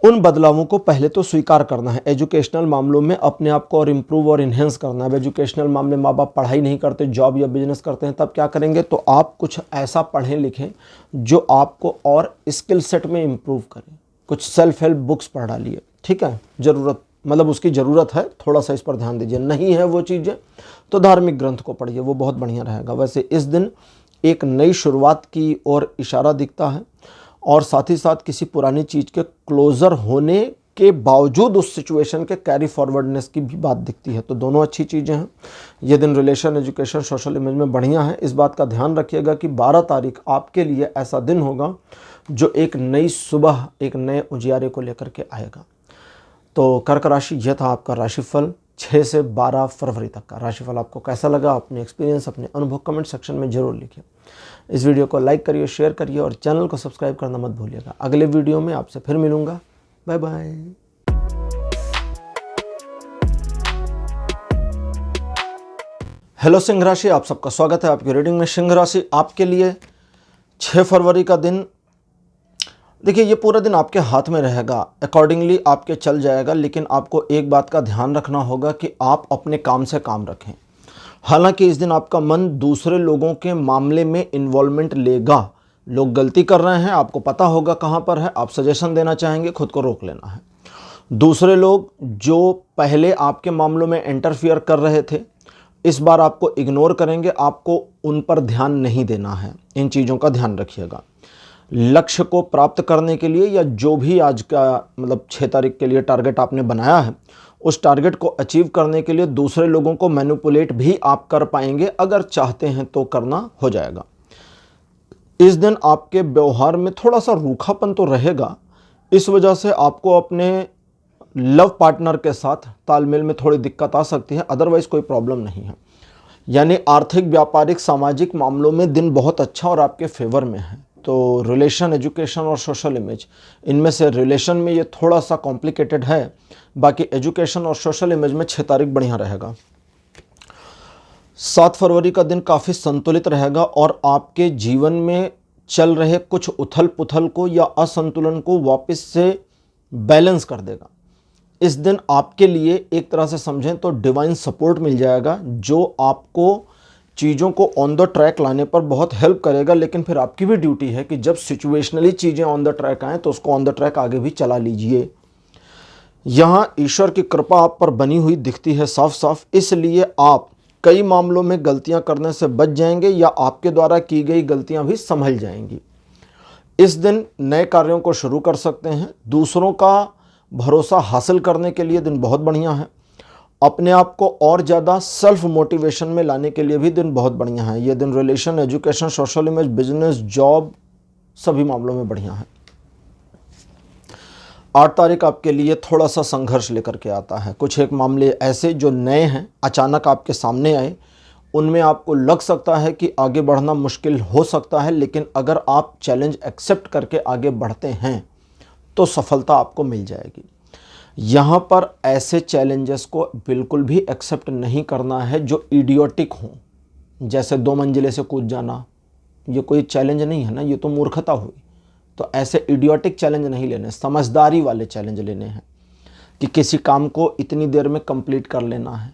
उन बदलावों को पहले तो स्वीकार करना है। एजुकेशनल मामलों में अपने आप को और इम्प्रूव और इन्हेंस करना है। एजुकेशनल मामले माँ बाप पढ़ाई नहीं करते, जॉब या बिजनेस करते हैं, तब क्या करेंगे, तो आप कुछ ऐसा पढ़ें लिखें जो आपको और स्किल सेट में इम्प्रूव करें। कुछ सेल्फ हेल्प बुक्स पढ़ डालिए, ठीक है, ज़रूरत मतलब उसकी ज़रूरत है, थोड़ा सा इस पर ध्यान दीजिए। नहीं है वो चीज़ें तो धार्मिक ग्रंथ को पढ़िए, वो बहुत बढ़िया रहेगा। वैसे इस दिन एक नई शुरुआत की ओर इशारा दिखता है, और साथ ही साथ किसी पुरानी चीज़ के क्लोज़र होने के बावजूद उस सिचुएशन के कैरी फॉरवर्डनेस की भी बात दिखती है। तो दोनों अच्छी चीज़ें हैं। ये दिन रिलेशन, एजुकेशन, सोशल इमेज में बढ़िया है। इस बात का ध्यान रखिएगा कि 12 तारीख आपके लिए ऐसा दिन होगा जो एक नई सुबह, एक नए उजियारे को लेकर के आएगा। तो कर्क राशि, यह था आपका राशिफल 6 से 12 फरवरी तक का राशिफल। आपको कैसा लगा, अपने एक्सपीरियंस, अपने अनुभव कमेंट सेक्शन में जरूर लिखिए। इस वीडियो को लाइक करिए, शेयर करिए और चैनल को सब्सक्राइब करना मत भूलिएगा। अगले वीडियो में आपसे फिर मिलूंगा। Bye bye. हेलो सिंह राशि, आप सबका स्वागत है आपकी रीडिंग में। सिंह राशि आपके लिए 6 फरवरी का दिन, देखिए ये पूरा दिन आपके हाथ में रहेगा, अकॉर्डिंगली आपके चल जाएगा। लेकिन आपको एक बात का ध्यान रखना होगा कि आप अपने काम से काम रखें। हालांकि इस दिन आपका मन दूसरे लोगों के मामले में इन्वॉल्वमेंट लेगा, लोग गलती कर रहे हैं, आपको पता होगा कहाँ पर है, आप सजेशन देना चाहेंगे, खुद को रोक लेना है। दूसरे लोग जो पहले आपके मामलों में इंटरफियर कर रहे थे, इस बार आपको इग्नोर करेंगे, आपको उन पर ध्यान नहीं देना है। इन चीज़ों का ध्यान रखिएगा। लक्ष्य को प्राप्त करने के लिए या जो भी आज का मतलब 6 तारीख के लिए टारगेट आपने बनाया है, उस टारगेट को अचीव करने के लिए दूसरे लोगों को मैनिपुलेट भी आप कर पाएंगे, अगर चाहते हैं तो करना हो जाएगा। इस दिन आपके व्यवहार में थोड़ा सा रूखापन तो रहेगा, इस वजह से आपको अपने लव पार्टनर के साथ तालमेल में थोड़ी दिक्कत आ सकती है, अदरवाइज कोई प्रॉब्लम नहीं है। यानी आर्थिक, व्यापारिक, सामाजिक मामलों में दिन बहुत अच्छा और आपके फेवर में है। तो रिलेशन, एजुकेशन और सोशल इमेज, इनमें से रिलेशन में ये थोड़ा सा कॉम्प्लिकेटेड है, बाकी एजुकेशन और सोशल इमेज में 6 तारीख बढ़िया रहेगा। 7 फरवरी का दिन काफ़ी संतुलित रहेगा और आपके जीवन में चल रहे कुछ उथल पुथल को या असंतुलन को वापस से बैलेंस कर देगा। इस दिन आपके लिए एक तरह से समझें तो डिवाइन सपोर्ट मिल जाएगा, जो आपको चीज़ों को ऑन द ट्रैक लाने पर बहुत हेल्प करेगा। लेकिन फिर आपकी भी ड्यूटी है कि जब सिचुएशनली चीज़ें ऑन द ट्रैक आएँ तो उसको ऑन द ट्रैक आगे भी चला लीजिए। यहाँ ईश्वर की कृपा आप पर बनी हुई दिखती है साफ साफ, इसलिए आप कई मामलों में गलतियाँ करने से बच जाएंगे या आपके द्वारा की गई गलतियाँ भी संभल जाएंगी। इस दिन नए कार्यों को शुरू कर सकते हैं। दूसरों का भरोसा हासिल करने के लिए दिन बहुत बढ़िया है। अपने आप को और ज़्यादा सेल्फ मोटिवेशन में लाने के लिए भी दिन बहुत बढ़िया है। ये दिन relation, education, social image, business, job, सभी मामलों में बढ़िया है। 8 तारीख आपके लिए थोड़ा सा संघर्ष लेकर के आता है। कुछ एक मामले ऐसे जो नए हैं, अचानक आपके सामने आए, उनमें आपको लग सकता है कि आगे बढ़ना मुश्किल हो सकता है, लेकिन अगर आप चैलेंज एक्सेप्ट करके आगे बढ़ते हैं तो सफलता आपको मिल जाएगी। यहाँ पर ऐसे चैलेंजेस को बिल्कुल भी एक्सेप्ट नहीं करना है जो इडियोटिक हों, जैसे 2 मंजिले से कूद जाना। ये कोई चैलेंज नहीं है ना, ये तो मूर्खता हुई। तो ऐसे इडियोटिक चैलेंज नहीं लेने, समझदारी वाले चैलेंज लेने हैं कि किसी काम को इतनी देर में कंप्लीट कर लेना है,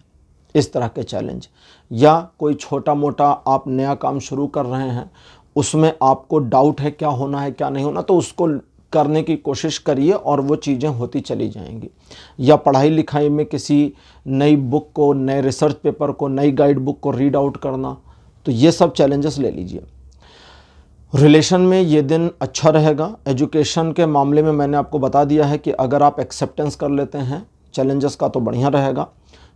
इस तरह के चैलेंज। या कोई छोटा मोटा आप नया काम शुरू कर रहे हैं, उसमें आपको डाउट है क्या होना है क्या नहीं होना, तो उसको करने की कोशिश करिए और वो चीज़ें होती चली जाएंगी। या पढ़ाई लिखाई में किसी नई बुक को, नए रिसर्च पेपर को, नई गाइड बुक को रीड आउट करना, तो ये सब चैलेंजेस ले लीजिए। रिलेशन में ये दिन अच्छा रहेगा। एजुकेशन के मामले में मैंने आपको बता दिया है कि अगर आप एक्सेप्टेंस कर लेते हैं चैलेंजेस का तो बढ़िया रहेगा।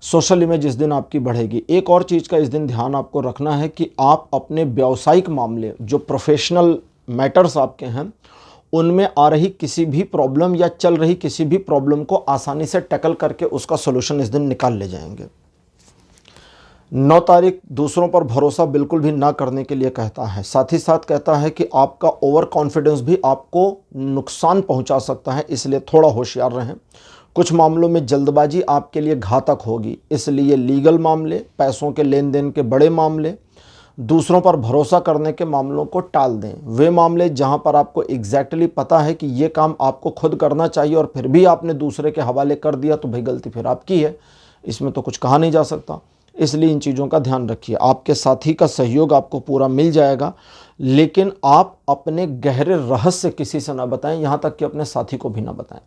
सोशल इमेज इस दिन आपकी बढ़ेगी। एक और चीज़ का इस दिन ध्यान आपको रखना है कि आप अपने व्यावसायिक मामले, जो प्रोफेशनल मैटर्स आपके हैं, उनमें आ रही किसी भी प्रॉब्लम या चल रही किसी भी प्रॉब्लम को आसानी से टैकल करके उसका सॉल्यूशन इस दिन निकाल ले जाएंगे। 9 तारीख दूसरों पर भरोसा बिल्कुल भी ना करने के लिए कहता है। साथ ही साथ कहता है कि आपका ओवर कॉन्फिडेंस भी आपको नुकसान पहुंचा सकता है, इसलिए थोड़ा होशियार रहें। कुछ मामलों में जल्दबाजी आपके लिए घातक होगी, इसलिए लीगल मामले, पैसों के लेन देन के बड़े मामले, दूसरों पर भरोसा करने के मामलों को टाल दें। वे मामले जहां पर आपको एग्जैक्टली पता है कि ये काम आपको खुद करना चाहिए और फिर भी आपने दूसरे के हवाले कर दिया, तो भाई गलती फिर आपकी है, इसमें तो कुछ कहा नहीं जा सकता। इसलिए इन चीज़ों का ध्यान रखिए। आपके साथी का सहयोग आपको पूरा मिल जाएगा, लेकिन आप अपने गहरे रहस्य किसी से ना बताएं, यहाँ तक कि अपने साथी को भी ना बताएं।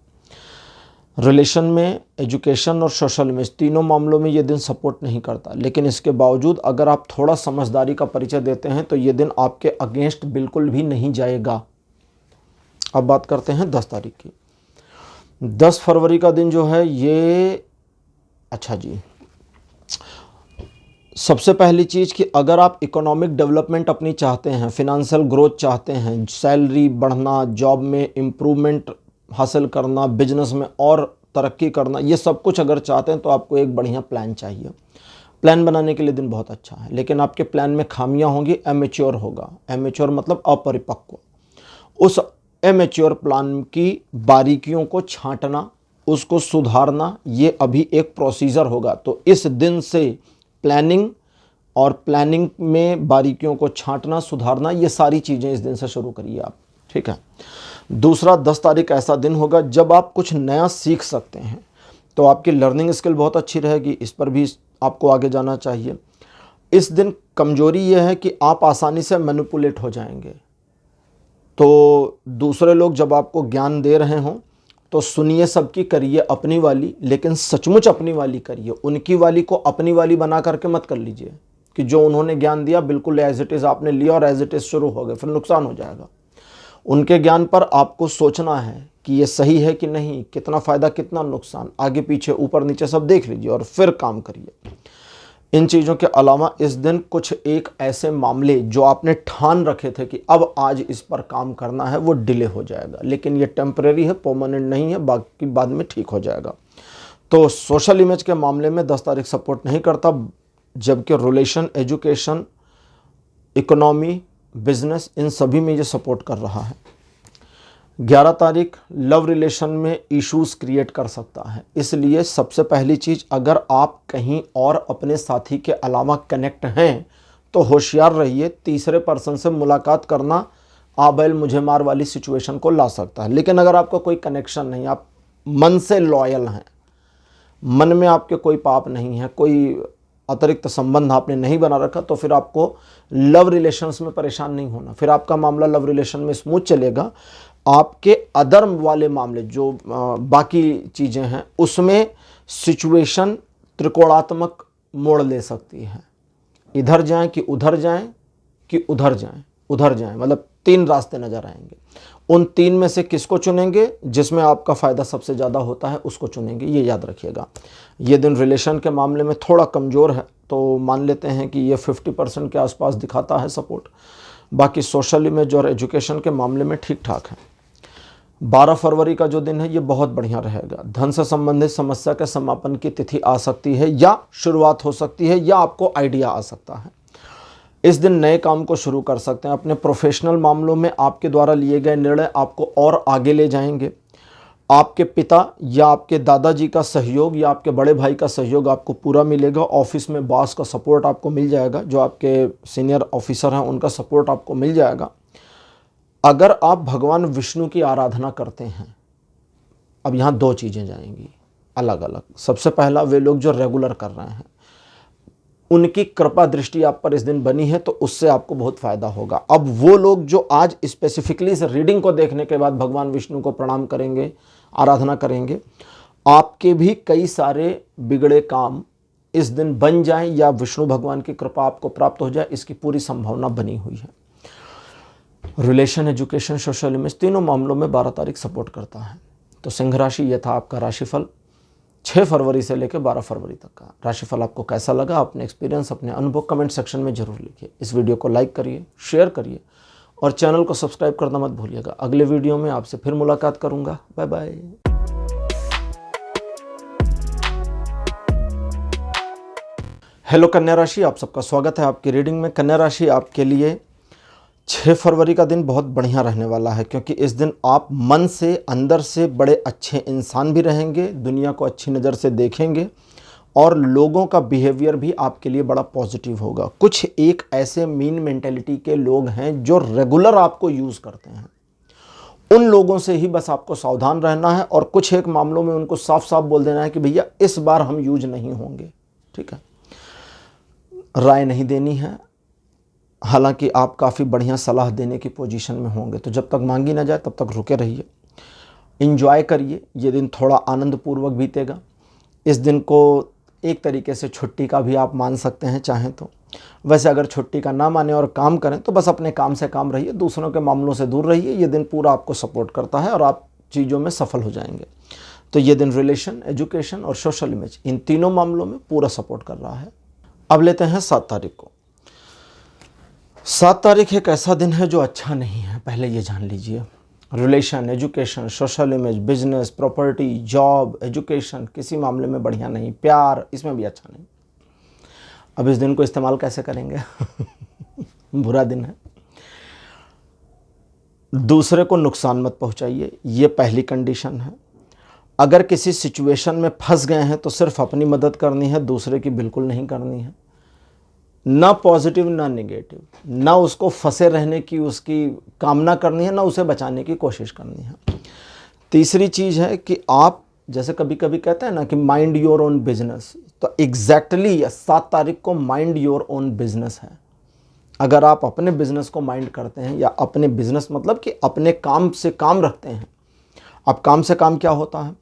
रिलेशन में, एजुकेशन और सोशल में, तीनों मामलों में ये दिन सपोर्ट नहीं करता, लेकिन इसके बावजूद अगर आप थोड़ा समझदारी का परिचय देते हैं तो ये दिन आपके अगेंस्ट बिल्कुल भी नहीं जाएगा। अब बात करते हैं 10 तारीख की। 10 फरवरी का दिन जो है ये अच्छा जी, सबसे पहली चीज़ कि अगर आप इकोनॉमिक डेवलपमेंट अपनी चाहते हैं, फिनेंशियल ग्रोथ चाहते हैं, सैलरी बढ़ना, जॉब में इम्प्रूवमेंट हासिल करना, बिजनेस में और तरक्की करना, ये सब कुछ अगर चाहते हैं तो आपको एक बढ़िया प्लान चाहिए। प्लान बनाने के लिए दिन बहुत अच्छा है, लेकिन आपके प्लान में खामियां होंगी, एमेच्योर होगा। एमेच्योर मतलब अपरिपक्व। उस एमेच्योर प्लान की बारीकियों को छांटना, उसको सुधारना, ये अभी एक प्रोसीजर होगा। तो इस दिन से प्लानिंग और प्लानिंग में बारीकियों को छांटना, सुधारना, ये सारी चीज़ें इस दिन से शुरू करिए आप, ठीक है। दूसरा, 10 तारीख ऐसा दिन होगा जब आप कुछ नया सीख सकते हैं, तो आपकी लर्निंग स्किल बहुत अच्छी रहेगी, इस पर भी आपको आगे जाना चाहिए। इस दिन कमजोरी यह है कि आप आसानी से मैनिपुलेट हो जाएंगे, तो दूसरे लोग जब आपको ज्ञान दे रहे हों तो सुनिए सबकी, करिए अपनी वाली, लेकिन सचमुच अपनी वाली करिए। उनकी वाली को अपनी वाली बना करके मत कर लीजिए कि जो उन्होंने ज्ञान दिया बिल्कुल एज इट इज़ आपने लिया और एज इट इज़ शुरू हो गए, फिर नुकसान हो जाएगा। उनके ज्ञान पर आपको सोचना है कि ये सही है कि नहीं, कितना फ़ायदा कितना नुकसान, आगे पीछे ऊपर नीचे सब देख लीजिए और फिर काम करिए। इन चीज़ों के अलावा इस दिन कुछ एक ऐसे मामले जो आपने ठान रखे थे कि अब आज इस पर काम करना है, वो डिले हो जाएगा, लेकिन ये टेम्परेरी है, परमानेंट नहीं है, बाकी बाद में ठीक हो जाएगा। तो सोशल इमेज के मामले में 10 तारीख सपोर्ट नहीं करता, जबकि रिलेशन, एजुकेशन, इकोनॉमी, बिजनेस, इन सभी में ये सपोर्ट कर रहा है। 11 तारीख लव रिलेशन में इश्यूज क्रिएट कर सकता है, इसलिए सबसे पहली चीज़, अगर आप कहीं और अपने साथी के अलावा कनेक्ट हैं तो होशियार रहिए। तीसरे पर्सन से मुलाकात करना आ बैल मुझे मार वाली सिचुएशन को ला सकता है। लेकिन अगर आपका कोई कनेक्शन नहीं, आप मन से लॉयल हैं, मन में आपके कोई पाप नहीं है, कोई अतिरिक्त संबंध आपने नहीं बना रखा, तो फिर आपको लव रिलेशंस में परेशान नहीं होना। फिर आपका मामला लव रिलेशन में स्मूथ चलेगा। आपके अदर वाले मामले जो बाकी चीज़ें हैं उसमें सिचुएशन त्रिकोणात्मक मोड़ ले सकती है। इधर जाएं कि उधर जाएं कि उधर जाएं, उधर जाएं, मतलब 3 रास्ते नज़र आएंगे। उन 3 में से किसको चुनेंगे, जिसमें आपका फ़ायदा सबसे ज़्यादा होता है उसको चुनेंगे, ये याद रखिएगा। ये दिन रिलेशन के मामले में थोड़ा कमज़ोर है, तो मान लेते हैं कि ये 50% के आसपास दिखाता है सपोर्ट। बाकी सोशल इमेज और एजुकेशन के मामले में ठीक ठाक है। 12 फरवरी का जो दिन है ये बहुत बढ़िया रहेगा। धन से संबंधित समस्या के समापन की तिथि आ सकती है, या शुरुआत हो सकती है, या आपको आइडिया आ सकता है। इस दिन नए काम को शुरू कर सकते हैं। अपने प्रोफेशनल मामलों में आपके द्वारा लिए गए निर्णय आपको और आगे ले जाएंगे। आपके पिता या आपके दादाजी का सहयोग या आपके बड़े भाई का सहयोग आपको पूरा मिलेगा। ऑफिस में बॉस का सपोर्ट आपको मिल जाएगा, जो आपके सीनियर ऑफिसर हैं उनका सपोर्ट आपको मिल जाएगा। अगर आप भगवान विष्णु की आराधना करते हैं, अब यहाँ 2 चीज़ें जाएंगी अलग अलग। सबसे पहला, वे लोग जो रेगुलर कर रहे हैं उनकी कृपा दृष्टि आप पर इस दिन बनी है, तो उससे आपको बहुत फ़ायदा होगा। अब वो लोग जो आज स्पेसिफिकली इस रीडिंग को देखने के बाद भगवान विष्णु को प्रणाम करेंगे, आराधना करेंगे, आपके भी कई सारे बिगड़े काम इस दिन बन जाएं या विष्णु भगवान की कृपा आपको प्राप्त हो जाए, इसकी पूरी संभावना बनी हुई है। रिलेशन, एजुकेशन, सोशल इमेज, तीनों मामलों में 12 तारीख सपोर्ट करता है। तो सिंह राशि, ये था आपका राशिफल 6 फरवरी से लेकर 12 फरवरी तक का। राशिफल आपको कैसा लगा, अपने एक्सपीरियंस, अपने अनुभव कमेंट सेक्शन में जरूर लिखिए। इस वीडियो को लाइक करिए, शेयर करिए और चैनल को सब्सक्राइब करना मत भूलिएगा। अगले वीडियो में आपसे फिर मुलाकात करूंगा। Bye bye. हेलो कन्या राशि, आप सबका स्वागत है आपकी रीडिंग में। कन्या राशि, आपके लिए 6 फरवरी का दिन बहुत बढ़िया रहने वाला है, क्योंकि इस दिन आप मन से, अंदर से बड़े अच्छे इंसान भी रहेंगे, दुनिया को अच्छी नज़र से देखेंगे और लोगों का बिहेवियर भी आपके लिए बड़ा पॉजिटिव होगा। कुछ एक ऐसे मीन मेंटेलिटी के लोग हैं जो रेगुलर आपको यूज़ करते हैं, उन लोगों से ही बस आपको सावधान रहना है और कुछ एक मामलों में उनको साफ साफ बोल देना है कि भैया इस बार हम यूज नहीं होंगे। ठीक है, राय नहीं देनी है। हालांकि आप काफ़ी बढ़िया सलाह देने की पोजीशन में होंगे, तो जब तक मांगी ना जाए तब तक रुके रहिए, इंजॉय करिए। ये दिन थोड़ा आनंदपूर्वक बीतेगा। इस दिन को एक तरीके से छुट्टी का भी आप मान सकते हैं चाहें तो। वैसे अगर छुट्टी का ना माने और काम करें तो बस अपने काम से काम रहिए, दूसरों के मामलों से दूर रहिए। ये दिन पूरा आपको सपोर्ट करता है और आप चीज़ों में सफल हो जाएंगे। तो ये दिन रिलेशन, एजुकेशन और सोशल इमेज, इन तीनों मामलों में पूरा सपोर्ट कर रहा है। अब लेते हैं 7 तारीख को। 7 तारीख एक ऐसा दिन है जो अच्छा नहीं है, पहले ये जान लीजिए। Relation, education, social image, business, property, job, education, किसी मामले में बढ़िया नहीं। प्यार, इसमें भी अच्छा नहीं। अब इस दिन को इस्तेमाल कैसे करेंगे बुरा दिन है। दूसरे को नुकसान मत पहुंचाइए, ये पहली कंडीशन है। अगर किसी सिचुएशन में फंस गए हैं तो सिर्फ अपनी मदद करनी है, दूसरे की बिल्कुल नहीं करनी है। ना पॉजिटिव ना नेगेटिव, ना उसको फंसे रहने की उसकी कामना करनी है, ना उसे बचाने की कोशिश करनी है। तीसरी चीज़ है कि आप जैसे कभी कभी कहते हैं ना कि माइंड योर ओन बिजनेस, तो एग्जैक्टली 7 तारीख को माइंड योर ओन बिजनेस है। अगर आप अपने बिजनेस को माइंड करते हैं, या अपने बिजनेस मतलब कि अपने काम से काम रखते हैं। अब काम से काम क्या होता है?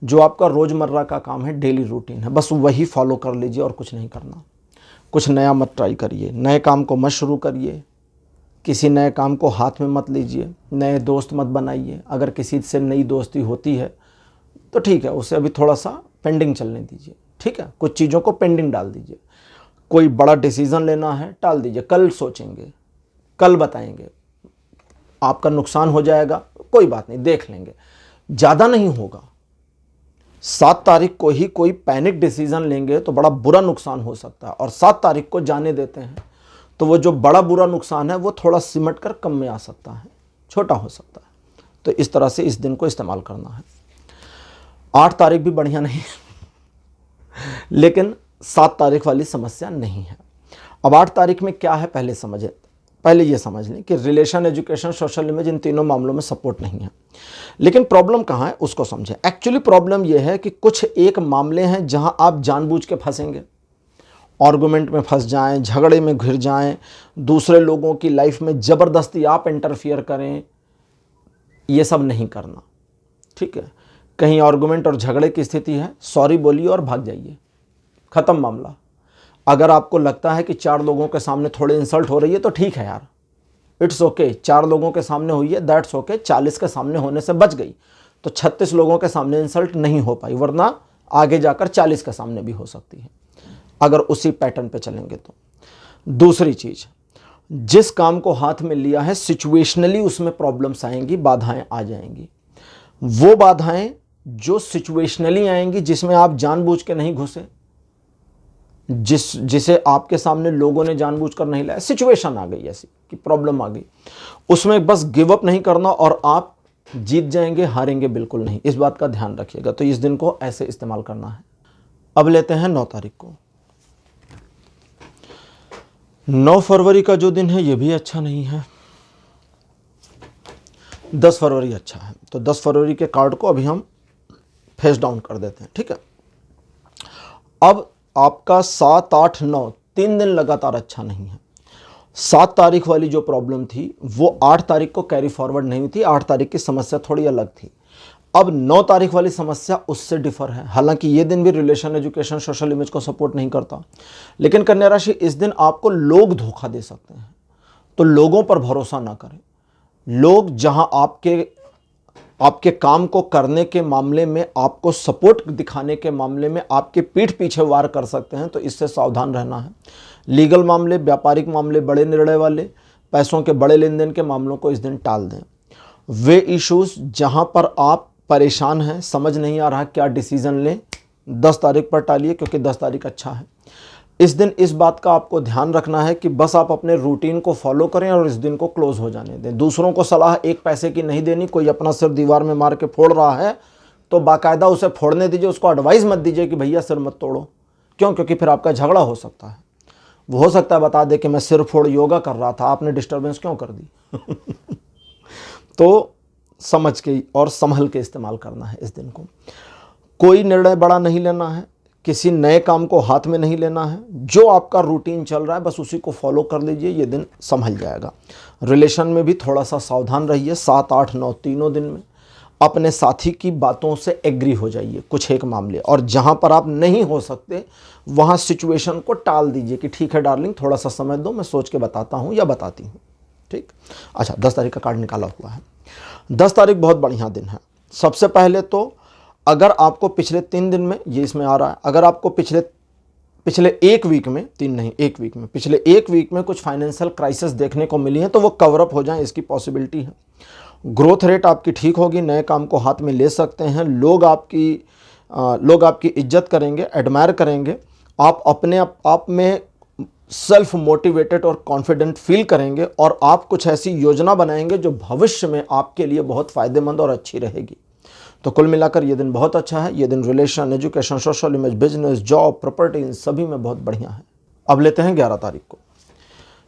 जो आपका रोज़मर्रा का काम है, डेली रूटीन है, बस वही फॉलो कर लीजिए और कुछ नहीं करना। कुछ नया मत ट्राई करिए, नए काम को मत शुरू करिए, किसी नए काम को हाथ में मत लीजिए, नए दोस्त मत बनाइए। अगर किसी से नई दोस्ती होती है तो ठीक है, उसे अभी थोड़ा सा पेंडिंग चलने दीजिए, ठीक है। कुछ चीज़ों को पेंडिंग डाल दीजिए। कोई बड़ा डिसीज़न लेना है, टाल दीजिए, कल सोचेंगे, कल बताएंगे। आपका नुकसान हो जाएगा, कोई बात नहीं, देख लेंगे, ज़्यादा नहीं होगा। 7 तारीख को ही कोई पैनिक डिसीज़न लेंगे तो बड़ा बुरा नुकसान हो सकता है, और 7 तारीख को जाने देते हैं तो वो जो बड़ा बुरा नुकसान है वो थोड़ा सिमट कर कम में आ सकता है, छोटा हो सकता है। तो इस तरह से इस दिन को इस्तेमाल करना है। 8 तारीख भी बढ़िया नहीं है, लेकिन 7 तारीख वाली समस्या नहीं है। अब 8 तारीख में क्या है पहले ये समझ लें कि रिलेशन, एजुकेशन, सोशल इमेज, इन तीनों मामलों में सपोर्ट नहीं है। लेकिन प्रॉब्लम कहाँ है उसको समझें। एक्चुअली प्रॉब्लम ये है कि कुछ एक मामले हैं जहां आप जानबूझ के फंसेंगे, आर्गुमेंट में फंस जाएं, झगड़े में घिर जाएं, दूसरे लोगों की लाइफ में ज़बरदस्ती आप इंटरफियर करें। ये सब नहीं करना, ठीक है। कहीं आर्गुमेंट और झगड़े की स्थिति है, सॉरी बोलिए और भाग जाइए, ख़त्म मामला। अगर आपको लगता है कि 4 लोगों के सामने थोड़ी इंसल्ट हो रही है तो ठीक है यार, इट्स ओके। 4 लोगों के सामने हुई है, दैट्स ओके। 40 के सामने होने से बच गई तो 36 लोगों के सामने इंसल्ट नहीं हो पाई, वरना आगे जाकर 40 के सामने भी हो सकती है, अगर उसी पैटर्न पे चलेंगे तो। दूसरी चीज़, जिस काम को हाथ में लिया है सिचुएशनली उसमें प्रॉब्लम्स आएंगी, बाधाएं आ जाएंगी। वो बाधाएं जो सिचुएशनली आएंगी, जिसमें आप जानबूझ के नहीं घुसे, जिसे आपके सामने लोगों ने जानबूझकर नहीं लाया, सिचुएशन आ गई ऐसी कि प्रॉब्लम आ गई, उसमें बस गिव अप नहीं करना और आप जीत जाएंगे, हारेंगे बिल्कुल नहीं। इस बात का ध्यान रखिएगा। तो इस दिन को ऐसे इस्तेमाल करना है। अब लेते हैं 9 तारीख को। 9 फरवरी का जो दिन है ये भी अच्छा नहीं है। 10 फरवरी अच्छा है। तो 10 फरवरी के कार्ड को अभी हम फेस डाउन कर देते हैं, ठीक है। अब आपका 7, 8, 9 3 दिन लगातार अच्छा नहीं है। 7 तारीख वाली जो प्रॉब्लम थी वो 8 तारीख को कैरी फॉरवर्ड नहीं थी। 8 तारीख की समस्या थोड़ी अलग थी। अब 9 तारीख वाली समस्या उससे डिफर है। हालांकि ये दिन भी रिलेशन, एजुकेशन, सोशल इमेज को सपोर्ट नहीं करता, लेकिन कन्या राशि इस दिन आपको लोग धोखा दे सकते हैं, तो लोगों पर भरोसा ना करें। लोग जहां आपके काम को करने के मामले में, आपको सपोर्ट दिखाने के मामले में आपके पीठ पीछे वार कर सकते हैं, तो इससे सावधान रहना है। लीगल मामले, व्यापारिक मामले, बड़े निर्णय वाले, पैसों के बड़े लेन देन के मामलों को इस दिन टाल दें। वे इश्यूज जहां पर आप परेशान हैं, समझ नहीं आ रहा क्या डिसीजन लें, 10 तारीख पर टालिए, क्योंकि 10 तारीख अच्छा है। इस दिन इस बात का आपको ध्यान रखना है कि बस आप अपने रूटीन को फॉलो करें और इस दिन को क्लोज हो जाने दें। दूसरों को सलाह 1 पैसे की नहीं देनी। कोई अपना सिर दीवार में मार के फोड़ रहा है तो बाकायदा उसे फोड़ने दीजिए, उसको एडवाइस मत दीजिए कि भैया सिर मत तोड़ो। क्यों? क्योंकि फिर आपका झगड़ा हो सकता है। वो हो सकता है बता दे कि मैं सिर फोड़ योगा कर रहा था, आपने डिस्टर्बेंस क्यों कर दी। तो समझ के और संभल के इस्तेमाल करना है इस दिन को। कोई निर्णय बड़ा नहीं लेना है, किसी नए काम को हाथ में नहीं लेना है। जो आपका रूटीन चल रहा है बस उसी को फॉलो कर लीजिए, ये दिन संभल जाएगा। रिलेशन में भी थोड़ा सा सावधान रहिए। 7, 8, 9 तीनों दिन में अपने साथी की बातों से एग्री हो जाइए कुछ एक मामले, और जहां पर आप नहीं हो सकते वहां सिचुएशन को टाल दीजिए कि ठीक है डार्लिंग, थोड़ा सा समय दो, मैं सोच के बताता हूं या बताती हूं। ठीक। अच्छा, 10 तारीख का कार्ड निकाला हुआ है। 10 तारीख बहुत बढ़िया दिन है। सबसे पहले तो अगर आपको पिछले 3 दिन में, ये इसमें आ रहा है, अगर आपको पिछले 1 वीक में, 3 नहीं 1 वीक में, पिछले 1 वीक में कुछ फाइनेंशियल क्राइसिस देखने को मिली है तो वो कवर अप हो जाए, इसकी पॉसिबिलिटी है। ग्रोथ रेट आपकी ठीक होगी, नए काम को हाथ में ले सकते हैं। लोग आपकी इज्जत करेंगे, एडमायर करेंगे। आप अपने आप में सेल्फ मोटिवेटेड और कॉन्फिडेंट फील करेंगे, और आप कुछ ऐसी योजना बनाएंगे जो भविष्य में आपके लिए बहुत फ़ायदेमंद और अच्छी रहेगी। तो कुल मिलाकर ये दिन बहुत अच्छा है। ये दिन relation, education, social image, business, job, property, इन सभी में बहुत बढ़िया है। अब लेते हैं 11 तारीख को।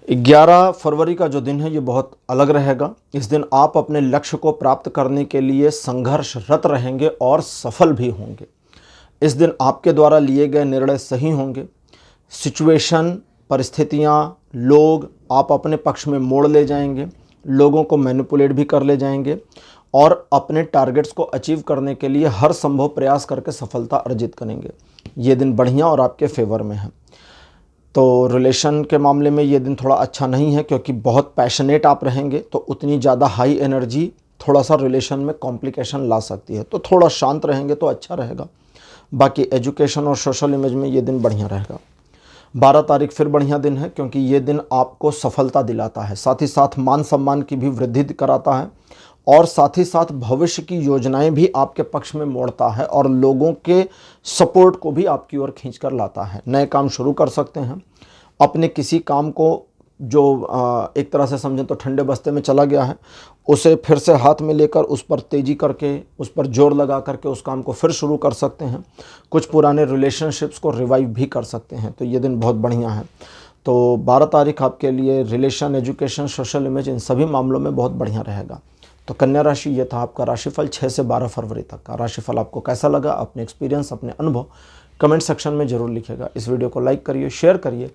11 फरवरी का जो दिन है ये बहुत अलग रहेगा। इस दिन आप अपने लक्ष्य को प्राप्त करने के लिए संघर्षरत रहेंगे और सफल भी होंगे। इस दिन आपके द्वारा लिए गए निर्णय सही होंगे। सिचुएशन परिस्थितियाँ, लोग आप अपने पक्ष में मोड़ ले जाएंगे, लोगों को मैनिपुलेट भी कर ले जाएंगे और अपने टारगेट्स को अचीव करने के लिए हर संभव प्रयास करके सफलता अर्जित करेंगे। ये दिन बढ़िया और आपके फेवर में है। तो रिलेशन के मामले में ये दिन थोड़ा अच्छा नहीं है, क्योंकि बहुत पैशनेट आप रहेंगे तो उतनी ज़्यादा हाई एनर्जी थोड़ा सा रिलेशन में कॉम्प्लिकेशन ला सकती है। तो थोड़ा शांत रहेंगे तो अच्छा रहेगा। बाकी एजुकेशन और सोशल इमेज में ये दिन बढ़िया रहेगा। 12 तारीख फिर बढ़िया दिन है, क्योंकि ये दिन आपको सफलता दिलाता है, साथ ही साथ मान सम्मान की भी वृद्धि कराता है और साथ ही साथ भविष्य की योजनाएं भी आपके पक्ष में मोड़ता है और लोगों के सपोर्ट को भी आपकी ओर खींच कर लाता है। नए काम शुरू कर सकते हैं। अपने किसी काम को जो एक तरह से समझें तो ठंडे बस्ते में चला गया है, उसे फिर से हाथ में लेकर उस पर तेज़ी करके, उस पर जोर लगा करके उस काम को फिर शुरू कर सकते हैं। कुछ पुराने रिलेशनशिप्स को रिवाइव भी कर सकते हैं। तो ये दिन बहुत बढ़िया है। तो 12 तारीख आपके लिए रिलेशन, एजुकेशन, सोशल इमेज, इन सभी मामलों में बहुत बढ़िया रहेगा। तो कन्या राशि, ये था आपका राशिफल 6 से 12 फरवरी तक का। राशिफल आपको कैसा लगा, अपने एक्सपीरियंस, अपने अनुभव कमेंट सेक्शन में ज़रूर लिखिएगा। इस वीडियो को लाइक करिए, शेयर करिए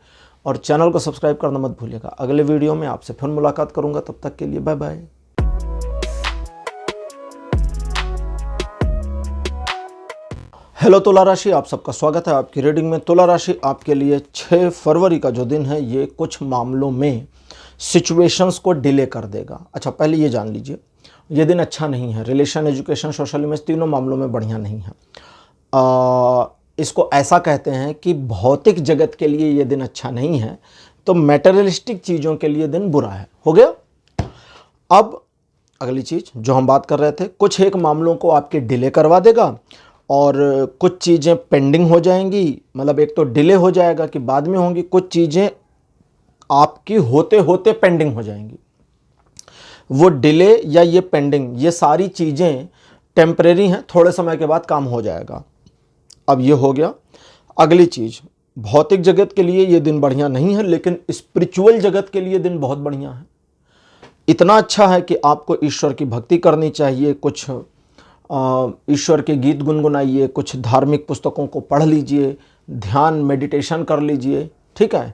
और चैनल को सब्सक्राइब करना मत भूलिएगा। अगले वीडियो में आपसे फिर मुलाकात करूंगा, तब तक के लिए बाय बाय। हेलो तुला राशि, आप सबका स्वागत है आपकी रीडिंग में। तुला राशि आपके लिए 6 फरवरी का जो दिन है, ये कुछ मामलों में सिचुएशंस को डिले कर देगा। अच्छा, पहले ये जान लीजिए, ये दिन अच्छा नहीं है। रिलेशन, एजुकेशन, सोशल इमेज, तीनों मामलों में बढ़िया नहीं है। इसको ऐसा कहते हैं कि भौतिक जगत के लिए ये दिन अच्छा नहीं है, तो मैटेरियलिस्टिक चीज़ों के लिए दिन बुरा है। हो गया। अब अगली चीज़ जो हम बात कर रहे थे, कुछ एक मामलों को आपके डिले करवा देगा और कुछ चीज़ें पेंडिंग हो जाएंगी। मतलब एक तो डिले हो जाएगा कि बाद में होंगी, कुछ चीज़ें आपकी होते होते पेंडिंग हो जाएंगी। वो डिले या ये पेंडिंग, ये सारी चीज़ें टेम्परेरी हैं, थोड़े समय के बाद काम हो जाएगा। अब ये हो गया। अगली चीज़, भौतिक जगत के लिए ये दिन बढ़िया नहीं है, लेकिन स्पिरिचुअल जगत के लिए दिन बहुत बढ़िया है। इतना अच्छा है कि आपको ईश्वर की भक्ति करनी चाहिए, कुछ ईश्वर के गीत गुनगुनाइए, कुछ धार्मिक पुस्तकों को पढ़ लीजिए, ध्यान मेडिटेशन कर लीजिए, ठीक है,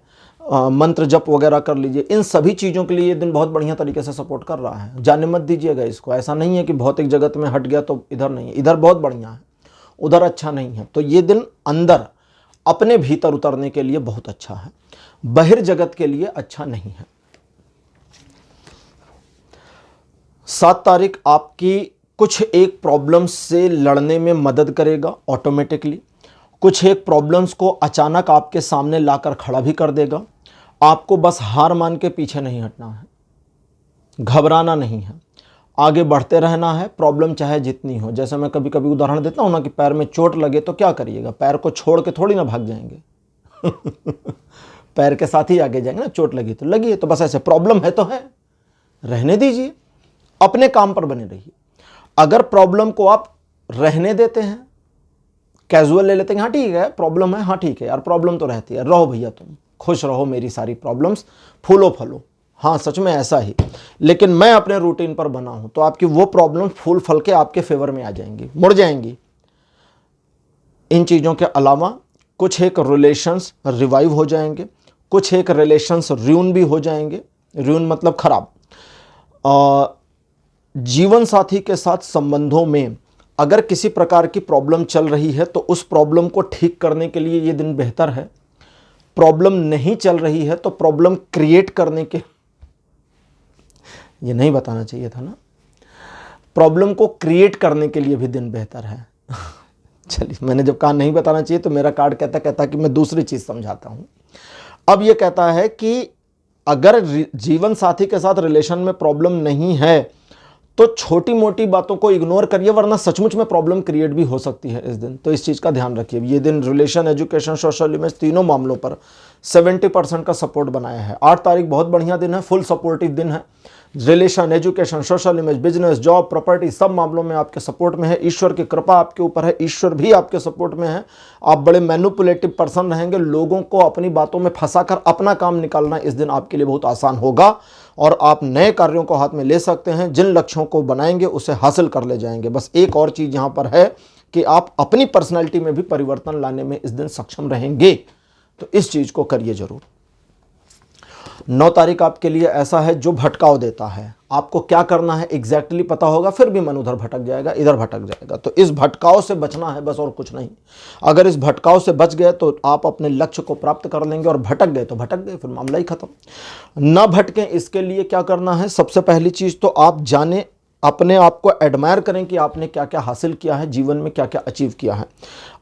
मंत्र जप वगैरह कर लीजिए। इन सभी चीज़ों के लिए ये दिन बहुत बढ़िया तरीके से सपोर्ट कर रहा है। जाने मत दीजिएगा इसको। ऐसा नहीं है कि भौतिक जगत में हट गया तो इधर नहीं है, इधर बहुत बढ़िया है, उधर अच्छा नहीं है। तो ये दिन अंदर अपने भीतर उतरने के लिए बहुत अच्छा है, बहिर्जगत के लिए अच्छा नहीं है। 7 तारीख आपकी कुछ एक प्रॉब्लम्स से लड़ने में मदद करेगा ऑटोमेटिकली। कुछ एक प्रॉब्लम्स को अचानक आपके सामने लाकर खड़ा भी कर देगा। आपको बस हार मान के पीछे नहीं हटना है, घबराना नहीं है, आगे बढ़ते रहना है। प्रॉब्लम चाहे जितनी हो, जैसे मैं कभी कभी उदाहरण देता हूँ ना कि पैर में चोट लगे तो क्या करिएगा, पैर को छोड़ के थोड़ी ना भाग जाएंगे पैर के साथ ही आगे जाएंगे ना। चोट लगी तो लगी है, तो बस ऐसे प्रॉब्लम है तो है, रहने दीजिए, अपने काम पर बने रहिए। अगर प्रॉब्लम को आप रहने देते हैं, कैजुअल ले लेते हैं, हाँ ठीक है प्रॉब्लम है, हाँ ठीक है यार प्रॉब्लम तो रहती है, रहो भैया तुम खुश रहो, मेरी सारी प्रॉब्लम्स फूलो फलो, हाँ सच में ऐसा ही, लेकिन मैं अपने रूटीन पर बना हूं, तो आपकी वो प्रॉब्लम फूल फल के आपके फेवर में आ जाएंगी, मुड़ जाएंगी। इन चीज़ों के अलावा कुछ एक रिलेशंस रिवाइव हो जाएंगे, कुछ एक रिलेशंस र्यून भी हो जाएंगे। र्यून मतलब खराब। जीवन साथी के साथ संबंधों में अगर किसी प्रकार की प्रॉब्लम चल रही है तो उस प्रॉब्लम को ठीक करने के लिए ये दिन बेहतर है। प्रॉब्लम नहीं चल रही है तो प्रॉब्लम क्रिएट करने के, ये नहीं बताना चाहिए था ना, प्रॉब्लम को क्रिएट करने के लिए भी दिन बेहतर है चलिए, मैंने जब कहा नहीं बताना चाहिए तो मेरा कार्ड कहता कि मैं दूसरी चीज समझाता हूं। अब ये कहता है कि अगर जीवन साथी के साथ रिलेशन में प्रॉब्लम नहीं है तो छोटी मोटी बातों को इग्नोर करिए, वरना सचमुच में प्रॉब्लम क्रिएट भी हो सकती है इस दिन। तो इस चीज़ का ध्यान रखिए। ये दिन रिलेशन, एजुकेशन, सोशल इमेज तीनों मामलों पर 70% का सपोर्ट बनाया है। 8 तारीख बहुत बढ़िया दिन है, फुल सपोर्टिव दिन है। Relation, education, social image, business, job, property सब मामलों में आपके सपोर्ट में है। ईश्वर की कृपा आपके ऊपर है, ईश्वर भी आपके सपोर्ट में है। आप बड़े मैनिपुलेटिव पर्सन रहेंगे, लोगों को अपनी बातों में फंसाकर अपना काम निकालना इस दिन आपके लिए बहुत आसान होगा और आप नए कार्यों को हाथ में ले सकते हैं। जिन लक्ष्यों को बनाएंगे उसे हासिल कर ले जाएंगे। बस एक और चीज़ यहाँ पर है कि आप अपनी पर्सनैलिटी में भी परिवर्तन लाने में इस दिन सक्षम रहेंगे, तो इस चीज़ को करिए जरूर। 9 तारीख आपके लिए ऐसा है जो भटकाव देता है। आपको क्या करना है एग्जैक्टली पता होगा, फिर भी मन उधर भटक जाएगा, इधर भटक जाएगा। तो इस भटकाव से बचना है बस, और कुछ नहीं। अगर इस भटकाव से बच गए तो आप अपने लक्ष्य को प्राप्त कर लेंगे, और भटक गए तो भटक गए, फिर मामला ही खत्म। ना भटकें इसके लिए क्या करना है, सबसे पहली चीज़ तो आप जाने, अपने आप को एडमायर करें कि आपने क्या क्या हासिल किया है जीवन में, क्या क्या अचीव किया है।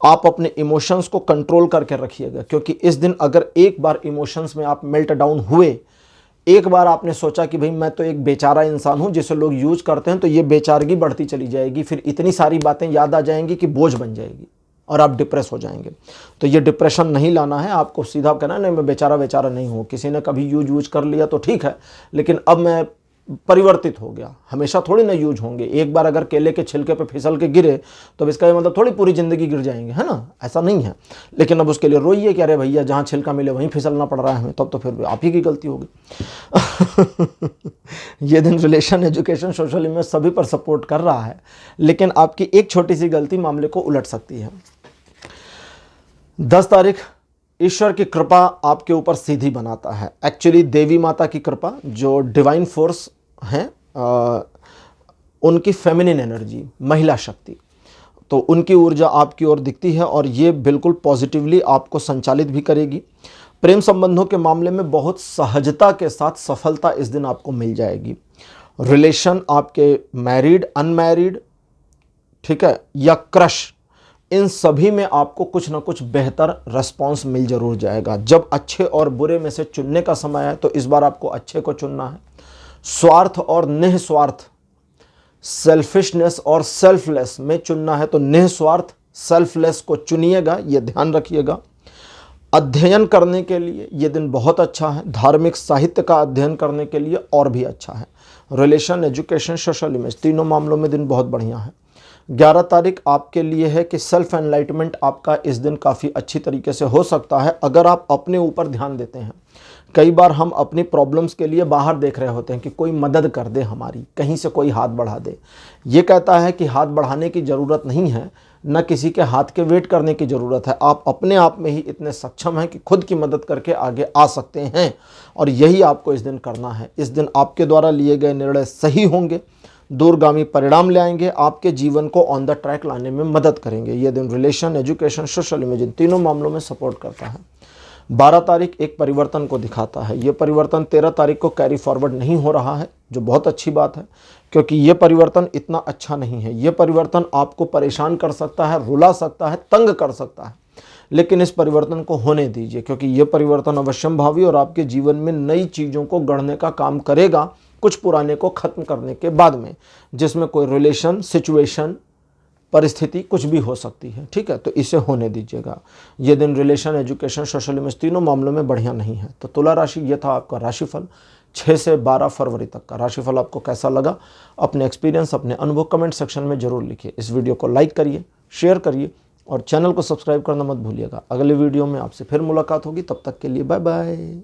आप अपने इमोशंस को कंट्रोल करके रखिएगा, क्योंकि इस दिन अगर एक बार इमोशंस में आप मेल्ट डाउन हुए, एक बार आपने सोचा कि भाई मैं तो एक बेचारा इंसान हूं जिसे लोग यूज करते हैं, तो ये बेचारगी बढ़ती चली जाएगी, फिर इतनी सारी बातें याद आ जाएंगी कि बोझ बन जाएगी और आप डिप्रेस हो जाएंगे। तो ये डिप्रेशन नहीं लाना है आपको, सीधा कहना है नहीं मैं बेचारा बेचारा नहीं हूँ, किसी ने कभी यूज कर लिया तो ठीक है, लेकिन अब मैं परिवर्तित हो गया। हमेशा थोड़ी ना यूज होंगे, एक बार अगर केले के छिलके पे फिसल के गिरे तो इसका ये मतलब थोड़ी पूरी जिंदगी गिर जाएंगे, है ना, ऐसा नहीं है। लेकिन अब उसके लिए रोइए कि अरे भैया जहाँ छिलका मिले वहीं फिसलना पड़ रहा है हमें, तब तो फिर आप ही की गलती होगी। ये दिन रिलेशन, एजुकेशन, सोशल में सभी पर सपोर्ट कर रहा है, लेकिन आपकी एक छोटी सी गलती मामले को उलट सकती है। 10 तारीख ईश्वर की कृपा आपके ऊपर सीधी बनाता है। एक्चुअली देवी माता की कृपा, जो डिवाइन फोर्स हैं, उनकी फेमिनिन एनर्जी, महिला शक्ति, तो उनकी ऊर्जा आपकी ओर दिखती है और ये बिल्कुल पॉजिटिवली आपको संचालित भी करेगी। प्रेम संबंधों के मामले में बहुत सहजता के साथ सफलता इस दिन आपको मिल जाएगी। रिलेशन आपके मैरिड, अनमैरिड, ठीक है, या क्रश, इन सभी में आपको कुछ ना कुछ बेहतर रिस्पॉन्स मिल जरूर जाएगा। जब अच्छे और बुरे में से चुनने का समय है तो इस बार आपको अच्छे को चुनना है। स्वार्थ और निस्वार्थ, सेल्फिशनेस और सेल्फलेस में चुनना है तो निस्वार्थ सेल्फलेस को चुनिएगा, ये ध्यान रखिएगा। अध्ययन करने के लिए ये दिन बहुत अच्छा है, धार्मिक साहित्य का अध्ययन करने के लिए और भी अच्छा है। रिलेशन, एजुकेशन, सोशल इमेज, तीनों मामलों में दिन बहुत बढ़िया है। 11 तारीख आपके लिए है कि सेल्फ एनलाइटमेंट आपका इस दिन काफ़ी अच्छी तरीके से हो सकता है अगर आप अपने ऊपर ध्यान देते हैं। कई बार हम अपनी प्रॉब्लम्स के लिए बाहर देख रहे होते हैं कि कोई मदद कर दे हमारी, कहीं से कोई हाथ बढ़ा दे। ये कहता है कि हाथ बढ़ाने की ज़रूरत नहीं है, न किसी के हाथ के वेट करने की ज़रूरत है। आप अपने आप में ही इतने सक्षम हैं कि खुद की मदद करके आगे आ सकते हैं, और यही आपको इस दिन करना है। इस दिन आपके द्वारा लिए गए निर्णय सही होंगे, दूरगामी परिणाम ले आएंगे, आपके जीवन को ऑन द ट्रैक लाने में मदद करेंगे। ये दिन रिलेशन, एजुकेशन, सोशल इमेज, इन तीनों मामलों में सपोर्ट करता है। 12 तारीख एक परिवर्तन को दिखाता है। ये परिवर्तन 13 तारीख को कैरी फॉरवर्ड नहीं हो रहा है, जो बहुत अच्छी बात है, क्योंकि ये परिवर्तन इतना अच्छा नहीं है। ये परिवर्तन आपको परेशान कर सकता है, रुला सकता है, तंग कर सकता है, लेकिन इस परिवर्तन को होने दीजिए, क्योंकि ये परिवर्तन अवश्यंभावी और आपके जीवन में नई चीज़ों को गढ़ने का काम करेगा, कुछ पुराने को खत्म करने के बाद में, जिसमें कोई रिलेशन, सिचुएशन, परिस्थिति कुछ भी हो सकती है। ठीक है, तो इसे होने दीजिएगा। ये दिन रिलेशन, एजुकेशन, सोशल इमेज तीनों मामलों में बढ़िया नहीं है। तो तुला राशि, ये था आपका राशिफल 6 से 12 फरवरी तक का। राशिफल आपको कैसा लगा, अपने एक्सपीरियंस, अपने अनुभव कमेंट सेक्शन में जरूर लिखिए। इस वीडियो को लाइक करिए, शेयर करिए और चैनल को सब्सक्राइब करना मत भूलिएगा। अगले वीडियो में आपसे फिर मुलाकात होगी, तब तक के लिए बाय बाय।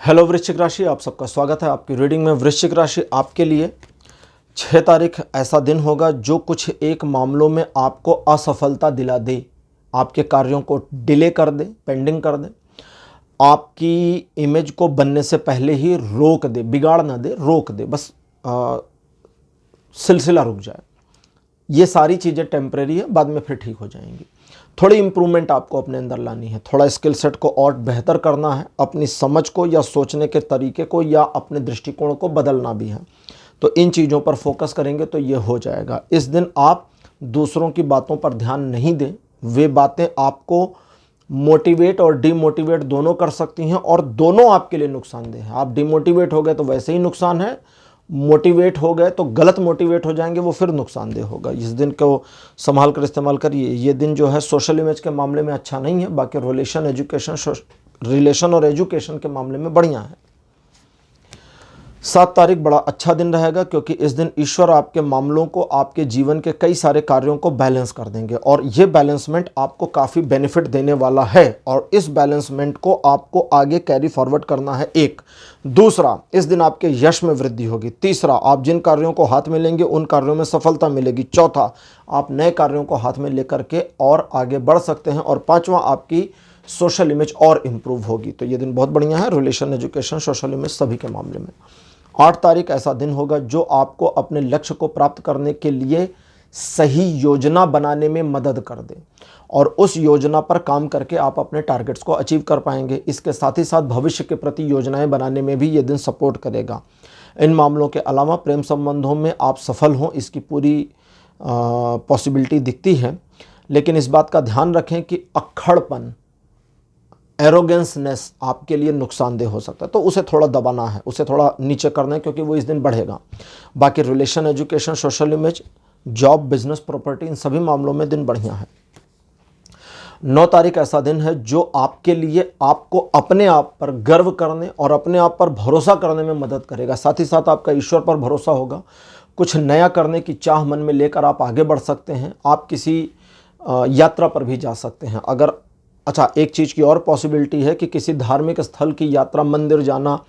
हेलो वृश्चिक राशि, आप सबका स्वागत है आपकी रीडिंग में। वृश्चिक राशि आपके लिए 6 तारीख ऐसा दिन होगा जो कुछ एक मामलों में आपको असफलता दिला दे, आपके कार्यों को डिले कर दे, पेंडिंग कर दे, आपकी इमेज को बनने से पहले ही रोक दे, बिगाड़ ना दे, रोक दे, बस सिलसिला रुक जाए। ये सारी चीज़ें टेम्परेरी है, बाद में फिर ठीक हो जाएंगी। थोड़ी इंप्रूवमेंट आपको अपने अंदर लानी है, थोड़ा स्किल सेट को और बेहतर करना है, अपनी समझ को या सोचने के तरीके को या अपने दृष्टिकोण को बदलना भी है। तो इन चीज़ों पर फोकस करेंगे तो ये हो जाएगा। इस दिन आप दूसरों की बातों पर ध्यान नहीं दें, वे बातें आपको मोटिवेट और डिमोटिवेट दोनों कर सकती हैं और दोनों आपके लिए नुकसानदेह है। आप डिमोटिवेट हो गए तो वैसे ही नुकसान है, मोटिवेट हो गए तो गलत मोटिवेट हो जाएंगे, वो फिर नुकसानदेह होगा। इस दिन को संभाल कर इस्तेमाल करिए। ये दिन जो है सोशल इमेज के मामले में अच्छा नहीं है, बाकी रिलेशन और एजुकेशन के मामले में बढ़िया है। 7 तारीख बड़ा अच्छा दिन रहेगा, क्योंकि इस दिन ईश्वर आपके मामलों को, आपके जीवन के कई सारे कार्यों को बैलेंस कर देंगे और ये बैलेंसमेंट आपको काफ़ी बेनिफिट देने वाला है और इस बैलेंसमेंट को आपको आगे कैरी फॉरवर्ड करना है। एक दूसरा, इस दिन आपके यश में वृद्धि होगी। तीसरा, आप जिन कार्यों को हाथ में लेंगे उन कार्यों में सफलता मिलेगी। चौथा, आप नए कार्यों को हाथ में लेकर के और आगे बढ़ सकते हैं। और पाँचवा, आपकी सोशल इमेज और इम्प्रूव होगी। तो ये दिन बहुत बढ़िया है रिलेशन, एजुकेशन, सोशल इमेज सभी के मामले में। 8 तारीख ऐसा दिन होगा जो आपको अपने लक्ष्य को प्राप्त करने के लिए सही योजना बनाने में मदद कर दे और उस योजना पर काम करके आप अपने टारगेट्स को अचीव कर पाएंगे। इसके साथ ही साथ भविष्य के प्रति योजनाएं बनाने में भी ये दिन सपोर्ट करेगा। इन मामलों के अलावा प्रेम संबंधों में आप सफल हों, इसकी पूरी पॉसिबिलिटी दिखती है, लेकिन इस बात का ध्यान रखें कि अक्खड़पन, एरोगेंसनेस आपके लिए नुकसानदेह हो सकता है, तो उसे थोड़ा दबाना है, उसे थोड़ा नीचे करना है, क्योंकि वो इस दिन बढ़ेगा। बाकी relation, education, social image, job, business, property, इन सभी मामलों में दिन बढ़िया है। 9 तारीख ऐसा दिन है जो आपके लिए आपको अपने आप पर गर्व करने और अपने आप पर भरोसा करने में मदद करेगा। साथ ही साथ आपका ईश्वर पर भरोसा होगा। कुछ नया करने की चाह मन में लेकर आप आगे बढ़ सकते हैं। आप किसी यात्रा पर भी जा सकते हैं। अगर एक चीज़ की और पॉसिबिलिटी है कि किसी धार्मिक स्थल की यात्रा, मंदिर जाना,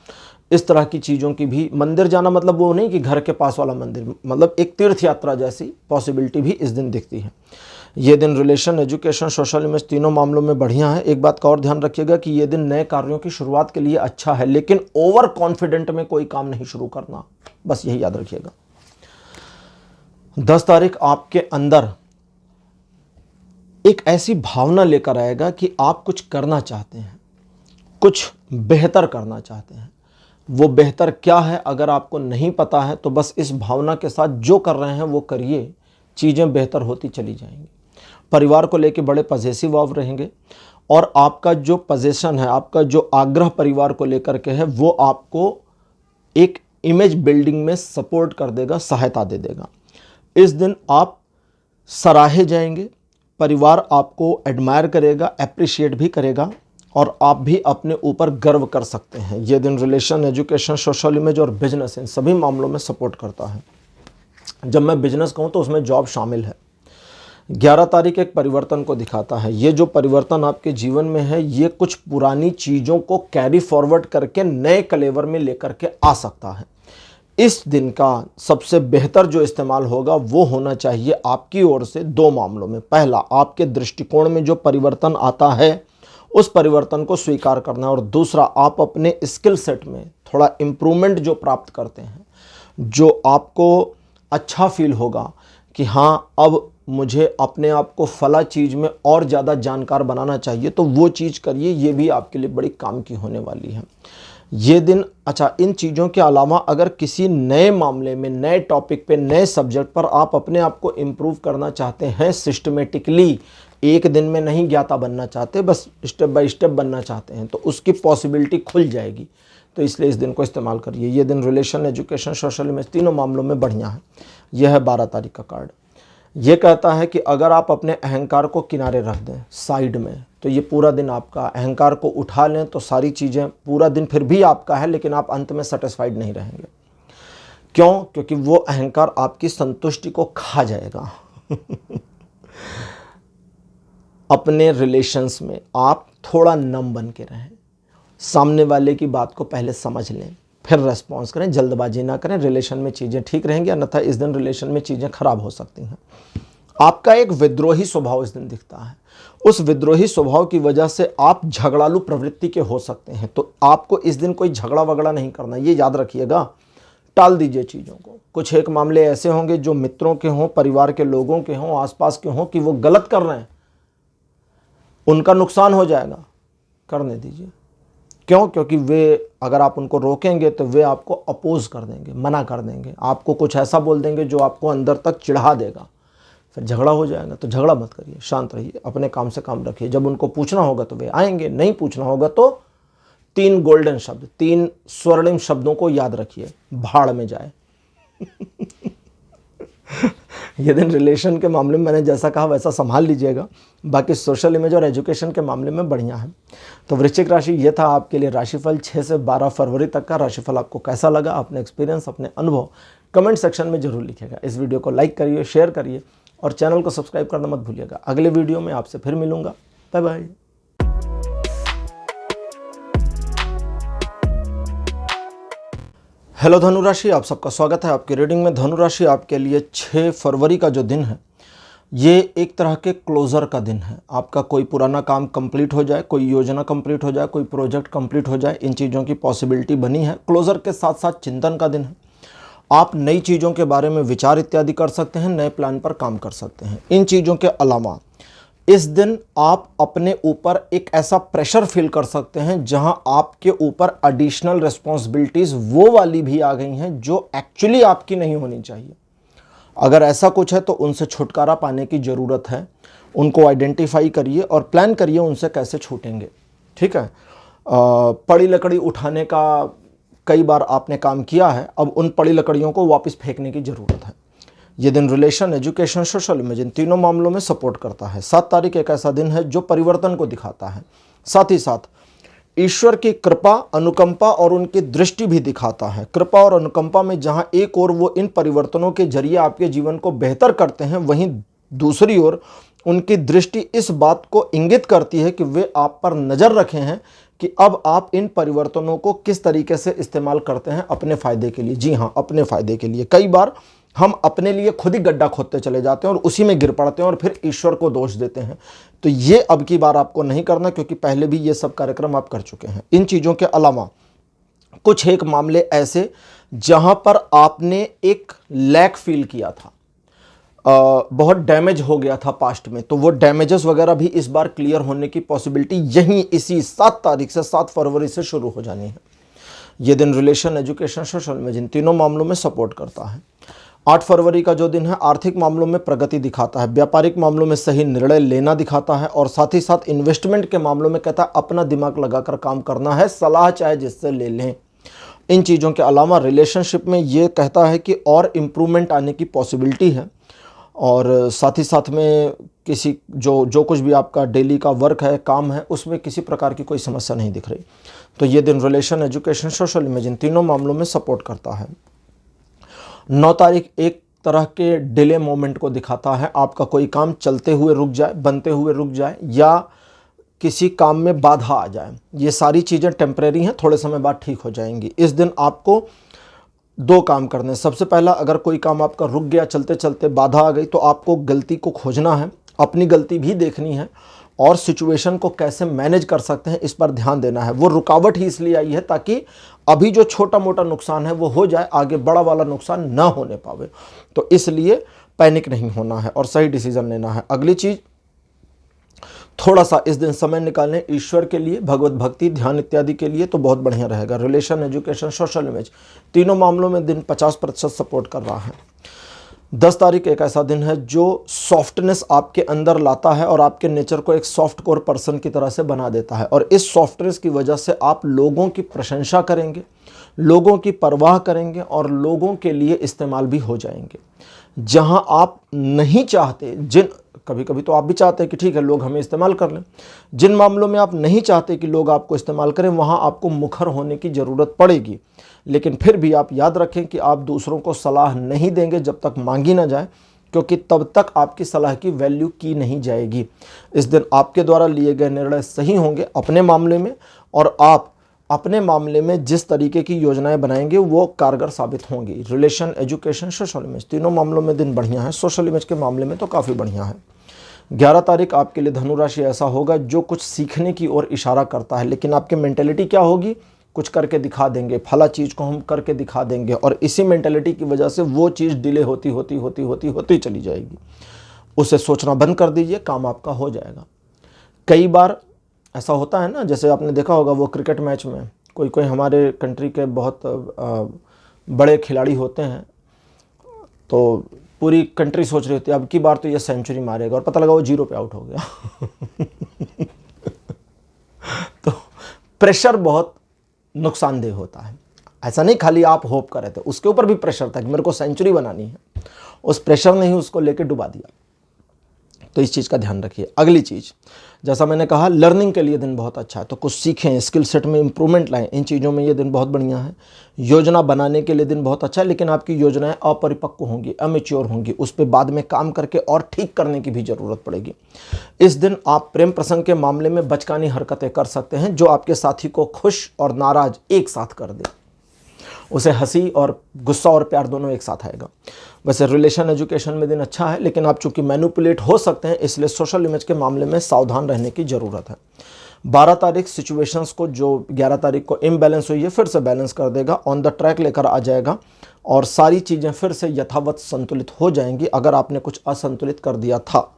इस तरह की चीज़ों की भी, मंदिर जाना मतलब वो नहीं कि घर के पास वाला मंदिर, मतलब एक तीर्थ यात्रा जैसी पॉसिबिलिटी भी इस दिन दिखती है। ये दिन रिलेशन, एजुकेशन, सोशल इमेज तीनों मामलों में बढ़िया है। एक बात का और ध्यान रखिएगा कि ये दिन नए कार्यों की शुरुआत के लिए अच्छा है, लेकिन ओवर कॉन्फिडेंट में कोई काम नहीं शुरू करना, बस यही याद रखिएगा। 10 तारीख आपके अंदर एक ऐसी भावना लेकर आएगा कि आप कुछ करना चाहते हैं, कुछ बेहतर करना चाहते हैं। वो बेहतर क्या है अगर आपको नहीं पता है तो बस इस भावना के साथ जो कर रहे हैं वो करिए, चीज़ें बेहतर होती चली जाएंगी। परिवार को लेकर बड़े पजेसिव आप रहेंगे और आपका जो पजेशन है, आपका जो आग्रह परिवार को लेकर के है, वो आपको एक इमेज बिल्डिंग में सपोर्ट कर देगा, सहायता दे देगा। इस दिन आप सराहे जाएंगे, परिवार आपको एडमायर करेगा, एप्रिशिएट भी करेगा और आप भी अपने ऊपर गर्व कर सकते हैं। यह दिन रिलेशन, एजुकेशन, सोशल इमेज और बिजनेस, इन सभी मामलों में सपोर्ट करता है। जब मैं बिजनेस कहूँ तो उसमें जॉब शामिल है। 11 तारीख एक परिवर्तन को दिखाता है। ये जो परिवर्तन आपके जीवन में है, ये कुछ पुरानी चीज़ों को कैरी फॉरवर्ड करके नए कलेवर में लेकर के आ सकता है। इस दिन का सबसे बेहतर जो इस्तेमाल होगा वो होना चाहिए आपकी ओर से 2 मामलों में। पहला, आपके दृष्टिकोण में जो परिवर्तन आता है उस परिवर्तन को स्वीकार करना, और दूसरा, आप अपने स्किल सेट में थोड़ा इम्प्रूवमेंट जो प्राप्त करते हैं, जो आपको अच्छा फील होगा कि हाँ अब मुझे अपने आप को फला चीज़ में और ज़्यादा जानकार बनाना चाहिए, तो वो चीज़ करिए। ये भी आपके लिए बड़ी काम की होने वाली है ये दिन। इन चीज़ों के अलावा अगर किसी नए मामले में, नए टॉपिक पे, नए सब्जेक्ट पर आप अपने आप को इम्प्रूव करना चाहते हैं, सिस्टमेटिकली, एक दिन में नहीं ज्ञाता बनना चाहते, बस स्टेप बाय स्टेप बनना चाहते हैं, तो उसकी पॉसिबिलिटी खुल जाएगी। तो इसलिए इस दिन को इस्तेमाल करिए। ये दिन रिलेशन, एजुकेशन, सोशल इमेज तीनों मामलों में बढ़िया है। यह है 12 तारीख का कार्ड। ये कहता है कि अगर आप अपने अहंकार को किनारे रख दें, साइड में, तो ये पूरा दिन आपका, अहंकार को उठा लें तो सारी चीज़ें, पूरा दिन फिर भी आपका है, लेकिन आप अंत में सेटिस्फाइड नहीं रहेंगे। क्यों? क्योंकि वो अहंकार आपकी संतुष्टि को खा जाएगा। अपने रिलेशंस में आप थोड़ा नम बन के रहें, सामने वाले की बात को पहले समझ लें, फिर रेस्पॉन्स करें, जल्दबाजी ना करें। रिलेशन में चीज़ें ठीक रहेंगी, अन्यथा इस दिन रिलेशन में चीज़ें खराब हो सकती हैं। आपका एक विद्रोही स्वभाव इस दिन दिखता है। उस विद्रोही स्वभाव की वजह से आप झगड़ालू प्रवृत्ति के हो सकते हैं, तो आपको इस दिन कोई झगड़ा वगड़ा नहीं करना, ये याद रखिएगा। टाल दीजिए चीज़ों को। कुछ एक मामले ऐसे होंगे जो मित्रों के हों, परिवार के लोगों के हों, आसपास के हों, कि वो गलत कर रहे हैं, उनका नुकसान हो जाएगा, करने दीजिए। क्यों? क्योंकि वे, अगर आप उनको रोकेंगे तो वे आपको अपोज कर देंगे, मना कर देंगे, आपको कुछ ऐसा बोल देंगे जो आपको अंदर तक चिढ़ा देगा, फिर झगड़ा हो जाएगा। तो झगड़ा मत करिए, शांत रहिए, अपने काम से काम रखिए। जब उनको पूछना होगा तो वे आएंगे, नहीं पूछना होगा तो 3 गोल्डन शब्द, 3 स्वर्णिम शब्दों को याद रखिए, भाड़ में जाए। ये दिन रिलेशन के मामले में मैंने जैसा कहा वैसा संभाल लीजिएगा। बाकी सोशल इमेज और एजुकेशन के मामले में बढ़िया है। तो वृश्चिक राशि, ये था आपके लिए राशिफल 6 से 12 फरवरी तक का। राशिफल आपको कैसा लगा, अपने एक्सपीरियंस, अपने अनुभव कमेंट सेक्शन में जरूर लिखिएगा। इस वीडियो को लाइक करिए, शेयर करिए और चैनल को सब्सक्राइब करना मत भूलिएगा। अगले वीडियो में आपसे फिर मिलूंगा। Bye bye. हेलो धनुराशि, आप सबका स्वागत है आपकी रीडिंग में। धनुराशि, आपके लिए 6 फरवरी का जो दिन है ये एक तरह के क्लोज़र का दिन है। आपका कोई पुराना काम कंप्लीट हो जाए, कोई योजना कंप्लीट हो जाए, कोई प्रोजेक्ट कंप्लीट हो जाए, इन चीज़ों की पॉसिबिलिटी बनी है। क्लोज़र के साथ साथ चिंतन का दिन है। आप नई चीज़ों के बारे में विचार इत्यादि कर सकते हैं, नए प्लान पर काम कर सकते हैं। इन चीज़ों के अलावा इस दिन आप अपने ऊपर एक ऐसा प्रेशर फील कर सकते हैं जहां आपके ऊपर एडिशनल रिस्पॉन्सिबिलिटीज़ वो वाली भी आ गई हैं जो एक्चुअली आपकी नहीं होनी चाहिए। अगर ऐसा कुछ है तो उनसे छुटकारा पाने की ज़रूरत है। उनको आइडेंटिफाई करिए और प्लान करिए उनसे कैसे छूटेंगे। ठीक है, पड़ी लकड़ी उठाने का कई बार आपने काम किया है, अब उन पड़ी लकड़ियों को वापस फेंकने की ज़रूरत है। ये दिन relation, education, social image in तीनों मामलों में सपोर्ट करता है। 7 तारीख एक ऐसा दिन है जो परिवर्तन को दिखाता है, साथ ही साथ ईश्वर की कृपा, अनुकंपा और उनकी दृष्टि भी दिखाता है। कृपा और अनुकंपा में जहां एक ओर वो इन परिवर्तनों के जरिए आपके जीवन को बेहतर करते हैं, वहीं दूसरी ओर उनकी दृष्टि इस बात को इंगित करती है कि वे आप पर नज़र रखे हैं कि अब आप इन परिवर्तनों को किस तरीके से इस्तेमाल करते हैं अपने फ़ायदे के लिए। जी हाँ, अपने फ़ायदे के लिए। कई बार हम अपने लिए खुद ही गड्ढा खोदते चले जाते हैं और उसी में गिर पड़ते हैं और फिर ईश्वर को दोष देते हैं। तो ये अब की बार आपको नहीं करना, क्योंकि पहले भी ये सब कार्यक्रम आप कर चुके हैं। इन चीज़ों के अलावा कुछ एक मामले ऐसे जहां पर आपने एक लैक फील किया था, बहुत डैमेज हो गया था पास्ट में, तो वो डैमेजेस वगैरह भी इस बार क्लियर होने की पॉसिबिलिटी यहीं इसी 7 तारीख से 7 फरवरी से शुरू हो जानी है। ये दिन relation, education, social image in तीनों मामलों में सपोर्ट करता है। 8 फरवरी का जो दिन है आर्थिक मामलों में प्रगति दिखाता है, व्यापारिक मामलों में सही निर्णय लेना दिखाता है और साथ ही साथ इन्वेस्टमेंट के मामलों में कहता है अपना दिमाग लगाकर काम करना है, सलाह चाहे जिससे ले लें। इन चीज़ों के अलावा रिलेशनशिप में ये कहता है कि और इम्प्रूवमेंट आने की पॉसिबिलिटी है और साथ ही साथ में किसी जो कुछ भी आपका डेली का वर्क है, काम है, उसमें किसी प्रकार की कोई समस्या नहीं दिख रही। तो ये दिन relation, education, social image in तीनों मामलों में सपोर्ट करता है। 9 तारीख एक तरह के डिले मोमेंट को दिखाता है। आपका कोई काम चलते हुए रुक जाए, बनते हुए रुक जाए या किसी काम में बाधा आ जाए। ये सारी चीज़ें टेम्परेरी हैं, थोड़े समय बाद ठीक हो जाएंगी। इस दिन आपको 2 काम करने हैं। सबसे पहला, अगर कोई काम आपका रुक गया, चलते चलते बाधा आ गई, तो आपको गलती को खोजना है, अपनी गलती भी देखनी है और सिचुएशन को कैसे मैनेज कर सकते हैं इस पर ध्यान देना है। वो रुकावट ही इसलिए आई है ताकि अभी जो छोटा मोटा नुकसान है वो हो जाए, आगे बड़ा वाला नुकसान ना होने पावे। तो इसलिए पैनिक नहीं होना है और सही डिसीजन लेना है। अगली चीज़, थोड़ा सा इस दिन समय निकालें ईश्वर के लिए, भगवत भक्ति, ध्यान इत्यादि के लिए, तो बहुत बढ़िया रहेगा। रिलेशन, एजुकेशन, सोशल इमेज तीनों मामलों में दिन 50% सपोर्ट कर रहा है। 10 तारीख एक ऐसा दिन है जो सॉफ्टनेस आपके अंदर लाता है और आपके नेचर को एक सॉफ्ट कोर पर्सन की तरह से बना देता है और इस सॉफ्टनेस की वजह से आप लोगों की प्रशंसा करेंगे, लोगों की परवाह करेंगे और लोगों के लिए इस्तेमाल भी हो जाएंगे। जहां आप नहीं चाहते, कभी कभी तो आप भी चाहते हैं कि ठीक है लोग हमें इस्तेमाल कर लें, जिन मामलों में आप नहीं चाहते कि लोग आपको इस्तेमाल करें, वहां आपको मुखर होने की ज़रूरत पड़ेगी। लेकिन फिर भी आप याद रखें कि आप दूसरों को सलाह नहीं देंगे जब तक मांगी ना जाए, क्योंकि तब तक आपकी सलाह की वैल्यू की नहीं जाएगी। इस दिन आपके द्वारा लिए गए निर्णय सही होंगे अपने मामले में और आप अपने मामले में जिस तरीके की योजनाएं बनाएंगे वो कारगर साबित होंगी। रिलेशन, एजुकेशन, सोशल इमेज तीनों मामलों में दिन बढ़िया है। सोशल इमेज के मामले में तो काफ़ी बढ़िया है। 11 तारीख आपके लिए धनुराशि ऐसा होगा जो कुछ सीखने की ओर इशारा करता है, लेकिन आपकी मेंटेलिटी क्या होगी, कुछ करके दिखा देंगे, फला चीज़ को हम करके दिखा देंगे और इसी मेंटेलिटी की वजह से वो चीज़ डिले होती चली जाएगी। उसे सोचना बंद कर दीजिए, काम आपका हो जाएगा। कई बार ऐसा होता है ना, जैसे आपने देखा होगा वो क्रिकेट मैच में कोई हमारे कंट्री के बहुत बड़े खिलाड़ी होते हैं, तो पूरी कंट्री सोच रही होती है अब की बार तो ये सेंचुरी मारेगा और पता लगा वो 0 पे आउट हो गया। तो प्रेशर बहुत नुकसानदेह होता है। ऐसा नहीं खाली आप होप कर रहे थे, उसके ऊपर भी प्रेशर था कि मेरे को सेंचुरी बनानी है उस प्रेशर ने ही उसको लेके डुबा दिया। तो इस चीज़ का ध्यान रखिए। अगली चीज़, जैसा मैंने कहा, लर्निंग के लिए दिन बहुत अच्छा है, तो कुछ सीखें, स्किल सेट में इंप्रूवमेंट लाएं, इन चीज़ों में ये दिन बहुत बढ़िया है। योजना बनाने के लिए दिन बहुत अच्छा है, लेकिन आपकी योजनाएं अपरिपक्व होंगी, अमेच्योर होंगी, उस पर बाद में काम करके और ठीक करने की भी ज़रूरत पड़ेगी। इस दिन आप प्रेम प्रसंग के मामले में बचकानी हरकतें कर सकते हैं जो आपके साथी को खुश और नाराज एक साथ कर दे। उसे हंसी और गुस्सा और प्यार दोनों एक साथ आएगा। वैसे रिलेशन एजुकेशन में दिन अच्छा है, लेकिन आप चूंकि मैनिपुलेट हो सकते हैं, इसलिए सोशल इमेज के मामले में सावधान रहने की ज़रूरत है। 12 तारीख सिचुएशंस को, जो 11 तारीख को इम्बैलेंस हुई है, फिर से बैलेंस कर देगा, ऑन द ट्रैक लेकर आ जाएगा और सारी चीज़ें फिर से यथावत संतुलित हो जाएंगी अगर आपने कुछ असंतुलित कर दिया था।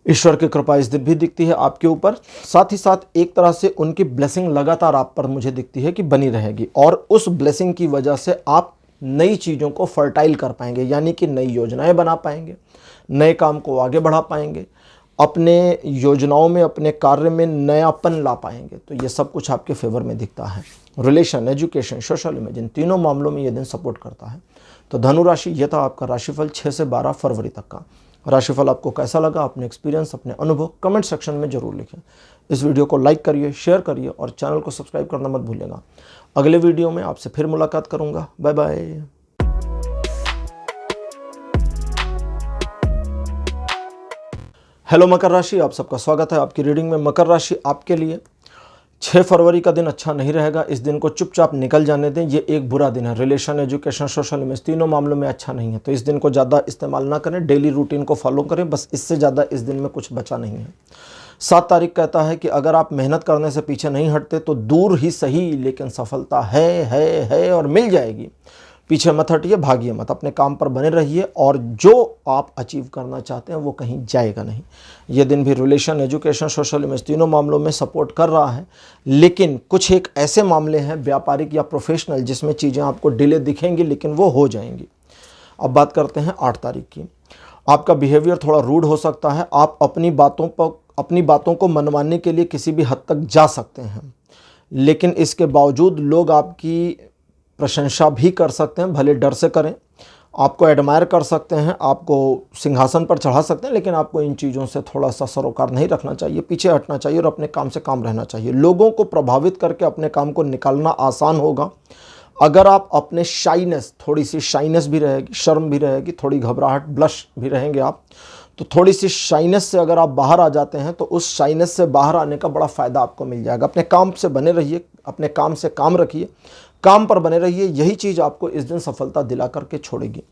ईश्वर की कृपा इस दिन भी दिखती है आपके ऊपर, साथ ही साथ एक तरह से उनकी ब्लेसिंग लगातार आप पर मुझे दिखती है कि बनी रहेगी, और उस ब्लेसिंग की वजह से आप नई चीज़ों को फर्टाइल कर पाएंगे, यानी कि नई योजनाएं बना पाएंगे, नए काम को आगे बढ़ा पाएंगे, अपने योजनाओं में, अपने कार्य में नयापन ला पाएंगे। तो ये सब कुछ आपके फेवर में दिखता है। रिलेशन, एजुकेशन, सोशल इमेज, इन तीनों मामलों में ये दिन सपोर्ट करता है। तो धनु राशि, ये था आपका राशिफल 6 से 12 फरवरी तक का। राशिफल आपको कैसा लगा, अपने एक्सपीरियंस, अपने अनुभव कमेंट सेक्शन में जरूर लिखें। इस वीडियो को लाइक करिए, शेयर करिए और चैनल को सब्सक्राइब करना मत भूलिएगा। अगले वीडियो में आपसे फिर मुलाकात करूंगा। Bye bye. हेलो मकर राशि, आप सबका स्वागत है आपकी रीडिंग में। मकर राशि, आपके लिए 6 फरवरी का दिन अच्छा नहीं रहेगा। इस दिन को चुपचाप निकल जाने दें, ये एक बुरा दिन है। रिलेशन, एजुकेशन, सोशल इमेज, तीनों मामलों में अच्छा नहीं है, तो इस दिन को ज़्यादा इस्तेमाल ना करें। डेली रूटीन को फॉलो करें, बस इससे ज़्यादा इस दिन में कुछ बचा नहीं है। 7 तारीख कहता है कि अगर आप मेहनत करने से पीछे नहीं हटते तो दूर ही सही, लेकिन सफलता है और मिल जाएगी। पीछे मत हटिए, भागिए मत, अपने काम पर बने रहिए और जो आप अचीव करना चाहते हैं वो कहीं जाएगा नहीं। ये दिन भी रिलेशन, एजुकेशन, सोशल इमेज, तीनों मामलों में सपोर्ट कर रहा है, लेकिन कुछ एक ऐसे मामले हैं व्यापारिक या प्रोफेशनल जिसमें चीज़ें आपको डिले दिखेंगी, लेकिन वो हो जाएंगी। अब बात करते हैं 8 तारीख की। आपका बिहेवियर थोड़ा रूड हो सकता है। आप अपनी बातों को मनवाने के लिए किसी भी हद तक जा सकते हैं, लेकिन इसके बावजूद लोग आपकी प्रशंसा भी कर सकते हैं, भले डर से करें। आपको एडमायर कर सकते हैं, आपको सिंहासन पर चढ़ा सकते हैं, लेकिन आपको इन चीज़ों से थोड़ा सा सरोकार नहीं रखना चाहिए, पीछे हटना चाहिए और अपने काम से काम रहना चाहिए। लोगों को प्रभावित करके अपने काम को निकालना आसान होगा अगर आप अपने शाइनेस, थोड़ी सी शाइनेस भी रहेगी, शर्म भी रहेगी, थोड़ी घबराहट, ब्लश भी रहेंगे आप, तो थोड़ी सी शाइनेस से अगर आप बाहर आ जाते हैं तो उस शाइनेस से बाहर आने का बड़ा फ़ायदा आपको मिल जाएगा। अपने काम से बने रहिए, अपने काम से काम रखिए, काम पर बने रहिए, यही चीज़ आपको इस दिन सफलता दिला करके छोड़ेगी।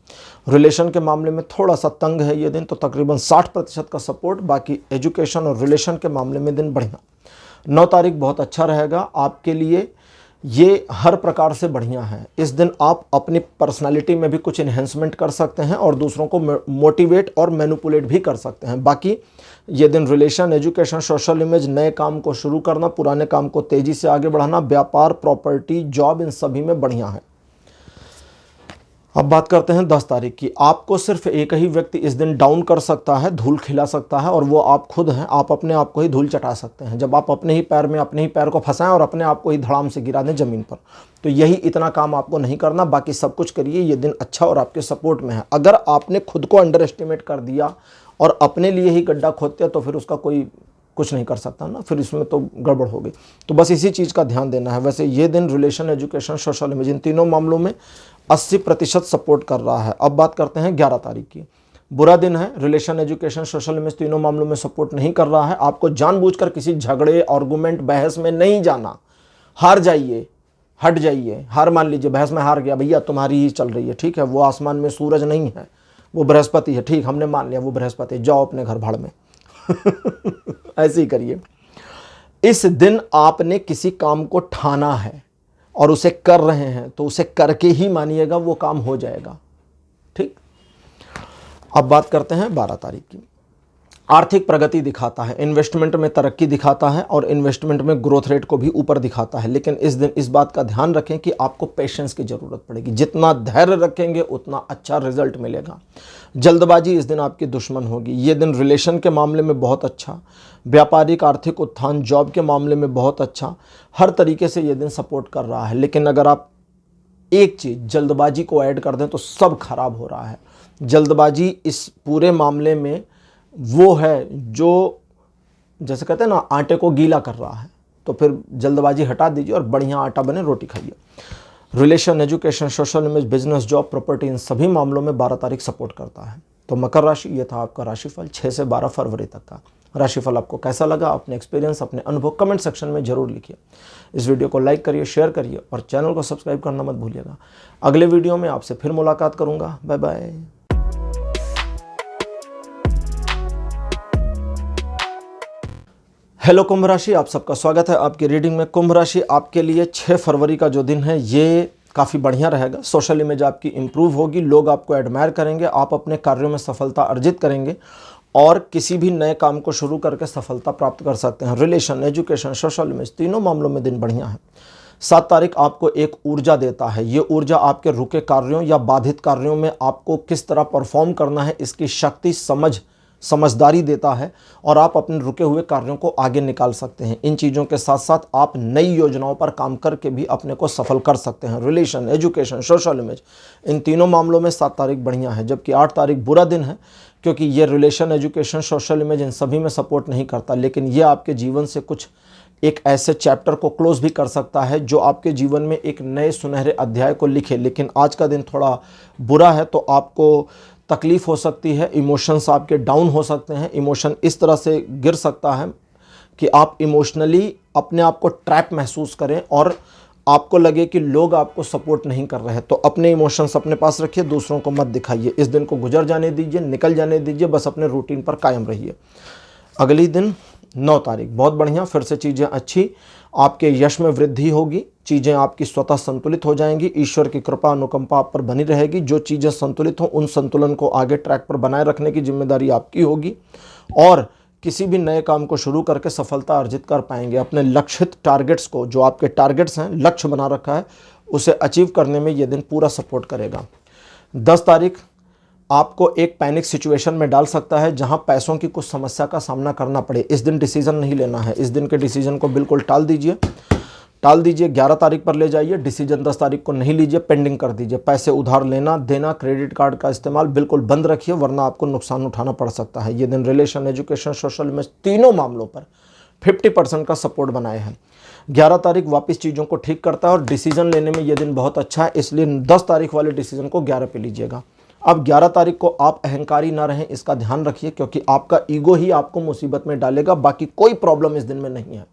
रिलेशन के मामले में थोड़ा सा तंग है ये दिन, तो तकरीबन 60% का सपोर्ट, बाकी एजुकेशन और रिलेशन के मामले में दिन बढ़िया। 9 तारीख बहुत अच्छा रहेगा आपके लिए, ये हर प्रकार से बढ़िया है। इस दिन आप अपनी पर्सनालिटी में भी कुछ इन्हेंसमेंट कर सकते हैं और दूसरों को मोटिवेट और मैनिपुलेट भी कर सकते हैं। बाकी ये दिन रिलेशन, एजुकेशन, सोशल इमेज, नए काम को शुरू करना, पुराने काम को तेज़ी से आगे बढ़ाना, व्यापार, प्रॉपर्टी, जॉब, इन सभी में बढ़िया है। अब बात करते हैं 10 तारीख की। आपको सिर्फ एक ही व्यक्ति इस दिन डाउन कर सकता है, धूल खिला सकता है, और वो आप खुद हैं। आप अपने आप को ही धूल चटा सकते हैं जब आप अपने ही पैर में अपने ही पैर को फंसाएं और अपने आप को ही धड़ाम से गिरा दें ज़मीन पर। तो यही इतना काम आपको नहीं करना, बाकी सब कुछ करिए। ये दिन अच्छा और आपके सपोर्ट में है। अगर आपने खुद को अंडर एस्टिमेट कर दिया और अपने लिए ही गड्ढा खोदते तो फिर उसका कोई कुछ नहीं कर सकता ना, फिर इसमें तो गड़बड़ हो गई। तो बस इसी चीज़ का ध्यान देना है। वैसे ये दिन रिलेशन, एजुकेशन, सोशल इमेज, इन तीनों मामलों में 80% सपोर्ट कर रहा है। अब बात करते हैं 11 तारीख की। बुरा दिन है। रिलेशन, एजुकेशन, सोशल इमेज, तीनों मामलों में सपोर्ट नहीं कर रहा है। आपको जानबूझकर किसी झगड़े, आर्गूमेंट, बहस में नहीं जाना। हार जाइए, हट जाइए, हार मान लीजिए, बहस में हार गया, भैया तुम्हारी ही चल रही है, ठीक है, वो आसमान में सूरज नहीं है, वो बृहस्पति है, ठीक, हमने मान लिया वो बृहस्पति, जाओ अपने घर भाड़ में। ऐसे ही करिए। इस दिन आपने किसी काम को ठाना है और उसे कर रहे हैं तो उसे करके ही मानिएगा, वो काम हो जाएगा, ठीक। अब बात करते हैं 12 तारीख की। आर्थिक प्रगति दिखाता है, इन्वेस्टमेंट में तरक्की दिखाता है और इन्वेस्टमेंट में ग्रोथ रेट को भी ऊपर दिखाता है। लेकिन इस दिन इस बात का ध्यान रखें कि आपको पेशेंस की ज़रूरत पड़ेगी। जितना धैर्य रखेंगे उतना अच्छा रिजल्ट मिलेगा। जल्दबाजी इस दिन आपकी दुश्मन होगी। ये दिन रिलेशन के मामले में बहुत अच्छा, व्यापारिक आर्थिक उत्थान, जॉब के मामले में बहुत अच्छा, हर तरीके से ये दिन सपोर्ट कर रहा है। लेकिन अगर आप एक चीज़ जल्दबाजी को ऐड कर दें तो सब खराब हो रहा है। जल्दबाजी इस पूरे मामले में वो है जो जैसे कहते हैं ना आटे को गीला कर रहा है, तो फिर जल्दबाजी हटा दीजिए और बढ़िया आटा बने, रोटी खाइए। Relation, education, social image, business, job, property, इन सभी मामलों में 12 तारीख सपोर्ट करता है। तो मकर राशि, ये था आपका राशिफल 6 से 12 फरवरी तक का। राशिफल आपको कैसा लगा, अपने एक्सपीरियंस, अपने अनुभव कमेंट सेक्शन में जरूर लिखिए। इस वीडियो को लाइक करिए, शेयर करिए और चैनल को सब्सक्राइब करना मत भूलिएगा। अगले वीडियो में आपसे फिर मुलाकात करूंगा। Bye bye. हेलो कुंभ राशि, आप सबका स्वागत है आपकी रीडिंग में। कुंभ राशि आपके लिए 6 फरवरी का जो दिन है ये काफ़ी बढ़िया रहेगा। सोशल इमेज आपकी इंप्रूव होगी, लोग आपको एडमायर करेंगे, आप अपने कार्यों में सफलता अर्जित करेंगे और किसी भी नए काम को शुरू करके सफलता प्राप्त कर सकते हैं। रिलेशन, एजुकेशन, सोशल इमेज, तीनों मामलों में दिन बढ़िया है। 7 तारीख आपको एक ऊर्जा देता है। ये ऊर्जा आपके रुके कार्यों या बाधित कार्यों में आपको किस तरह परफॉर्म करना है इसकी शक्ति, समझदारी देता है और आप अपने रुके हुए कार्यों को आगे निकाल सकते हैं। इन चीज़ों के साथ साथ आप नई योजनाओं पर काम करके भी अपने को सफल कर सकते हैं। रिलेशन, एजुकेशन, सोशल इमेज, इन तीनों मामलों में 7 तारीख बढ़िया है। जबकि 8 तारीख बुरा दिन है, क्योंकि ये relation, education, social image in सभी में सपोर्ट नहीं करता, लेकिन ये आपके जीवन से कुछ एक ऐसे चैप्टर को क्लोज भी कर सकता है जो आपके जीवन में एक नए सुनहरे अध्याय को लिखे। लेकिन आज का दिन थोड़ा बुरा है, तो आपको तकलीफ हो सकती है, इमोशंस आपके डाउन हो सकते हैं, इमोशन इस तरह से गिर सकता है कि आप इमोशनली अपने आप को ट्रैप महसूस करें और आपको लगे कि लोग आपको सपोर्ट नहीं कर रहे हैं। तो अपने इमोशंस अपने पास रखिए, दूसरों को मत दिखाइए। इस दिन को गुजर जाने दीजिए, निकल जाने दीजिए, बस अपने रूटीन पर कायम रहिए। अगली दिन 9 तारीख बहुत बढ़िया, फिर से चीज़ें अच्छी, आपके यश में वृद्धि होगी, चीज़ें आपकी स्वतः संतुलित हो जाएंगी, ईश्वर की कृपा अनुकंपा आप पर बनी रहेगी। जो चीज़ें संतुलित हों उन संतुलन को आगे ट्रैक पर बनाए रखने की जिम्मेदारी आपकी होगी और किसी भी नए काम को शुरू करके सफलता अर्जित कर पाएंगे। अपने लक्षित टारगेट्स को, जो आपके टारगेट्स हैं, लक्ष्य बना रखा है, उसे अचीव करने में ये दिन पूरा सपोर्ट करेगा। 10 तारीख आपको एक पैनिक सिचुएशन में डाल सकता है जहां पैसों की कुछ समस्या का सामना करना पड़े। इस दिन डिसीजन नहीं लेना है, इस दिन के डिसीजन को बिल्कुल टाल दीजिए। 11 तारीख पर ले जाइए, डिसीजन 10 तारीख को नहीं लीजिए, पेंडिंग कर दीजिए। पैसे उधार लेना देना, क्रेडिट कार्ड का इस्तेमाल बिल्कुल बंद रखिए, वरना आपको नुकसान उठाना पड़ सकता है। ये दिन रिलेशन, एजुकेशन, सोशल इमेज, तीनों मामलों पर 50% का सपोर्ट बनाए हैं। 11 तारीख वापस चीज़ों को ठीक करता है और डिसीजन लेने में यह दिन बहुत अच्छा है, इसलिए 10 तारीख वाले डिसीजन को 11 पे लीजिएगा। अब 11 तारीख को आप अहंकारी ना रहें, इसका ध्यान रखिए, क्योंकि आपका ईगो ही आपको मुसीबत में डालेगा, बाकी कोई प्रॉब्लम इस दिन में नहीं है।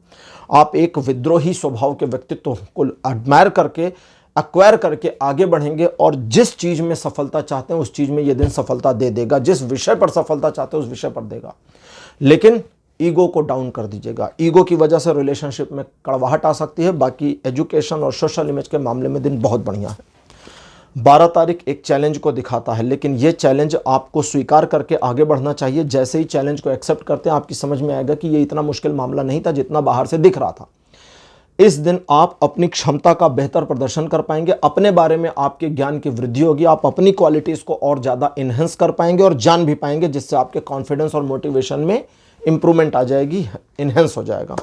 आप एक विद्रोही स्वभाव के व्यक्तित्व को एडमायर करके, एक्वायर करके आगे बढ़ेंगे और जिस चीज़ में सफलता चाहते हैं उस चीज़ में यह दिन सफलता दे देगा। जिस विषय पर सफलता चाहते हैं उस विषय पर देगा, लेकिन ईगो को डाउन कर दीजिएगा। ईगो की वजह से रिलेशनशिप में कड़वाहट आ सकती है। बाकी एजुकेशन और सोशल इमेज के मामले में दिन बहुत बढ़िया है। 12 तारीख एक चैलेंज को दिखाता है, लेकिन ये चैलेंज आपको स्वीकार करके आगे बढ़ना चाहिए। जैसे ही चैलेंज को एक्सेप्ट करते हैं आपकी समझ में आएगा कि ये इतना मुश्किल मामला नहीं था जितना बाहर से दिख रहा था। इस दिन आप अपनी क्षमता का बेहतर प्रदर्शन कर पाएंगे, अपने बारे में आपके ज्ञान की वृद्धि होगी, आप अपनी क्वालिटीज़ को और ज़्यादा इन्हेंस कर पाएंगे और जान भी पाएंगे, जिससे आपके कॉन्फिडेंस और मोटिवेशन में इंप्रूवमेंट आ जाएगी, इन्हेंस हो जाएगा।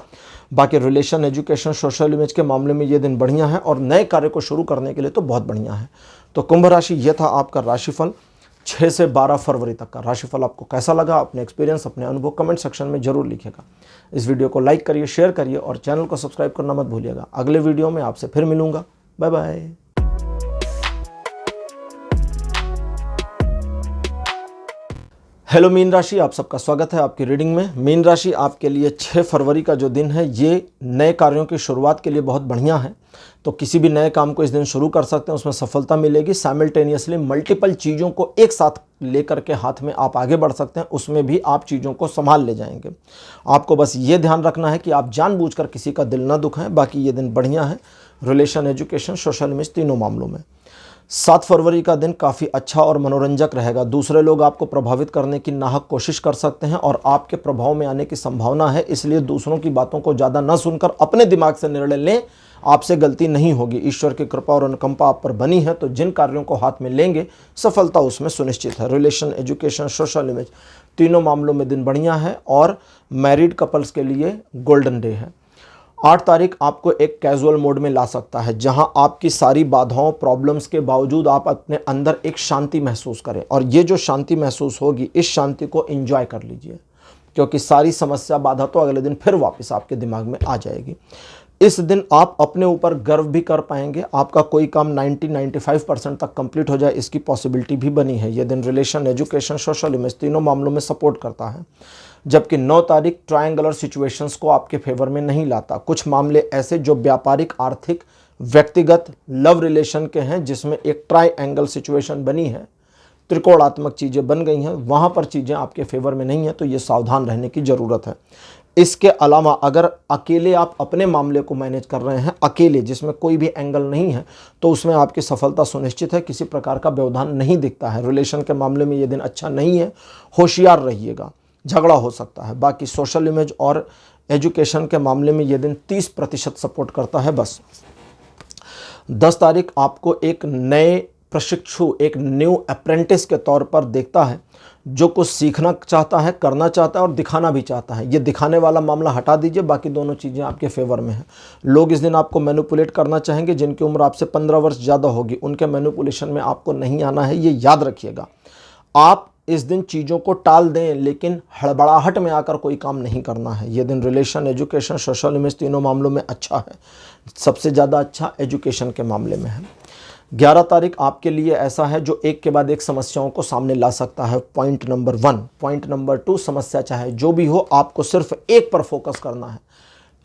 बाकी रिलेशन, एजुकेशन, सोशल इमेज के मामले में ये दिन बढ़िया है और नए कार्य को शुरू करने के लिए तो बहुत बढ़िया है। तो कुंभ राशि, ये था आपका राशिफल 6 से 12 फरवरी तक का। राशिफल आपको कैसा लगा, अपने एक्सपीरियंस, अपने अनुभव कमेंट सेक्शन में जरूर लिखिएगा। इस वीडियो को लाइक करिए, शेयर करिए और चैनल को सब्सक्राइब करना मत भूलिएगा। अगले वीडियो में आपसे फिर मिलूंगा। Bye bye. हेलो मीन राशि, आप सबका स्वागत है आपकी रीडिंग में। मीन राशि आपके लिए 6 फरवरी का जो दिन है ये नए कार्यों की शुरुआत के लिए बहुत बढ़िया है। तो किसी भी नए काम को इस दिन शुरू कर सकते हैं, उसमें सफलता मिलेगी। साइमल्टेनियसली मल्टीपल चीज़ों को एक साथ लेकर के हाथ में आप आगे बढ़ सकते हैं, उसमें भी आप चीज़ों को संभाल ले जाएंगे। आपको बस ये ध्यान रखना है कि आप जानबूझकर किसी का दिल ना दुखाएं। बाकी ये दिन बढ़िया है रिलेशन, एजुकेशन, सोशल इमेज, तीनों मामलों में। 7 फरवरी का दिन काफ़ी अच्छा और मनोरंजक रहेगा। दूसरे लोग आपको प्रभावित करने की नाहक कोशिश कर सकते हैं और आपके प्रभाव में आने की संभावना है, इसलिए दूसरों की बातों को ज़्यादा न सुनकर अपने दिमाग से निर्णय लें। आपसे गलती नहीं होगी, ईश्वर की कृपा और अनुकंपा आप पर बनी है, तो जिन कार्यों को हाथ में लेंगे सफलता उसमें सुनिश्चित है। रिलेशन, एजुकेशन, सोशल इमेज, तीनों मामलों में दिन बढ़िया है और मैरिड कपल्स के लिए गोल्डन डे है। 8 तारीख आपको एक कैजुअल मोड में ला सकता है, जहां आपकी सारी बाधाओं प्रॉब्लम्स के बावजूद आप अपने अंदर एक शांति महसूस करें, और ये जो शांति महसूस होगी इस शांति को एंजॉय कर लीजिए, क्योंकि सारी समस्या बाधा तो अगले दिन फिर वापस आपके दिमाग में आ जाएगी। इस दिन आप अपने ऊपर गर्व भी कर पाएंगे, आपका कोई काम 90-95% तक कंप्लीट हो जाए इसकी पॉसिबिलिटी भी बनी है। यह दिन रिलेशन, एजुकेशन, सोशल इमेज तीनों मामलों में सपोर्ट करता है। जबकि 9 तारीख ट्रायंगुलर सिचुएशंस को आपके फेवर में नहीं लाता। कुछ मामले ऐसे जो व्यापारिक, आर्थिक, व्यक्तिगत, लव रिलेशन के हैं, जिसमें एक ट्रायंगल सिचुएशन बनी है, त्रिकोणात्मक चीज़ें बन गई हैं, वहाँ पर चीज़ें आपके फेवर में नहीं हैं, तो ये सावधान रहने की ज़रूरत है। इसके अलावा अगर अकेले आप अपने मामले को मैनेज कर रहे हैं, अकेले जिसमें कोई भी एंगल नहीं है, तो उसमें आपकी सफलता सुनिश्चित है, किसी प्रकार का व्यवधान नहीं दिखता है। रिलेशन के मामले में ये दिन अच्छा नहीं है, होशियार रहिएगा, झगड़ा हो सकता है। बाकी सोशल इमेज और एजुकेशन के मामले में ये दिन 30% सपोर्ट करता है बस। 10 तारीख आपको एक नए प्रशिक्षु, एक न्यू अप्रेंटिस के तौर पर देखता है, जो कुछ सीखना चाहता है, करना चाहता है और दिखाना भी चाहता है। ये दिखाने वाला मामला हटा दीजिए, बाकी दोनों चीज़ें आपके फेवर में हैं। लोग इस दिन आपको मैनिपुलेट करना चाहेंगे, जिनकी उम्र आपसे 15 वर्ष ज़्यादा होगी, उनके मैनिपुलेशन में आपको नहीं आना है, ये याद रखिएगा। आप इस दिन चीज़ों को टाल दें, लेकिन हड़बड़ाहट में आकर कोई काम नहीं करना है। ये दिन रिलेशन, एजुकेशन, सोशल इमेज तीनों मामलों में अच्छा है। सबसे ज़्यादा अच्छा एजुकेशन के मामले में है। 11 तारीख आपके लिए ऐसा है जो एक के बाद एक समस्याओं को सामने ला सकता है। Point number 1। पॉइंट नंबर 2, समस्या चाहे जो भी हो, आपको सिर्फ एक पर फोकस करना है।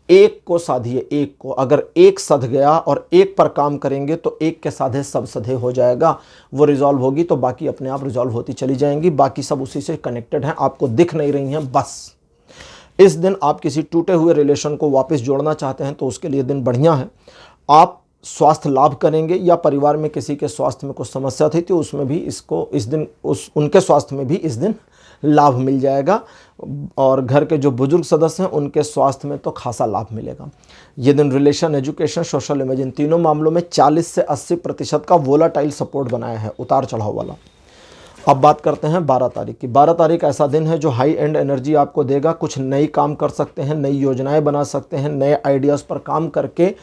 एक को साधिए, एक को। अगर एक सध गया और एक पर काम करेंगे तो एक के साधे सब सधे हो जाएगा, वो रिजॉल्व होगी तो बाकी अपने आप रिजॉल्व होती चली जाएंगी। बाकी सब उसी से कनेक्टेड हैं, आपको दिख नहीं रही हैं बस। इस दिन आप किसी टूटे हुए रिलेशन को वापस जोड़ना चाहते हैं तो उसके लिए दिन बढ़िया है। आप स्वास्थ्य लाभ करेंगे, या परिवार में किसी के स्वास्थ्य में कुछ समस्या थी तो उसमें भी इस दिन उनके स्वास्थ्य में भी इस दिन लाभ मिल जाएगा, और घर के जो बुजुर्ग सदस्य हैं उनके स्वास्थ्य में तो खासा लाभ मिलेगा। ये दिन relation, education, social image in तीनों मामलों में 40 से 80% का वोलाटाइल सपोर्ट बनाया है, उतार चढ़ाव वाला। अब बात करते हैं 12 तारीख की। 12 तारीख ऐसा दिन है जो हाई एंड एनर्जी आपको देगा। कुछ नई काम कर सकते हैं, नई योजनाएं बना सकते हैं, नए आइडियाज़ पर काम करके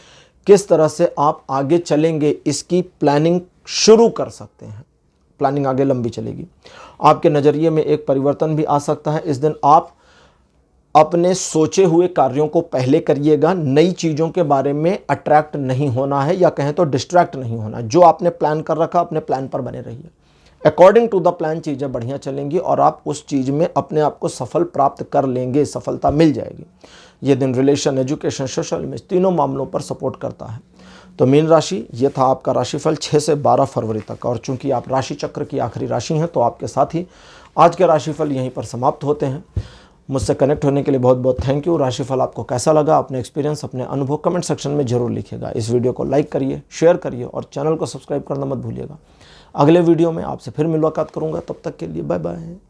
किस तरह से आप आगे चलेंगे इसकी प्लानिंग शुरू कर सकते हैं। प्लानिंग आगे लंबी चलेगी। आपके नज़रिए में एक परिवर्तन भी आ सकता है। इस दिन आप अपने सोचे हुए कार्यों को पहले करिएगा। नई चीज़ों के बारे में अट्रैक्ट नहीं होना है, या कहें तो डिस्ट्रैक्ट नहीं होना। जो आपने प्लान कर रखा, अपने प्लान पर बने रहिए। अकॉर्डिंग टू द प्लान चीज़ें बढ़िया चलेंगी और आप उस चीज़ में अपने आप को सफल प्राप्त कर लेंगे, सफलता मिल जाएगी। ये दिन रिलेशन, एजुकेशन, सोशल इमेज तीनों मामलों पर सपोर्ट करता है। तो मीन राशि, ये था आपका राशिफल 6 से 12 फरवरी तक। और चूंकि आप राशि चक्र की आखिरी राशि हैं, तो आपके साथ ही आज के राशिफल यहीं पर समाप्त होते हैं। मुझसे कनेक्ट होने के लिए बहुत बहुत थैंक यू। राशिफल आपको कैसा लगा, अपने एक्सपीरियंस, अपने अनुभव कमेंट सेक्शन में जरूर लिखिएगा। इस वीडियो को लाइक करिए, शेयर करिए और चैनल को सब्सक्राइब करना मत भूलिएगा। अगले वीडियो में आपसे फिर मुलाकात करूँगा, तब तक के लिए बाय बाय।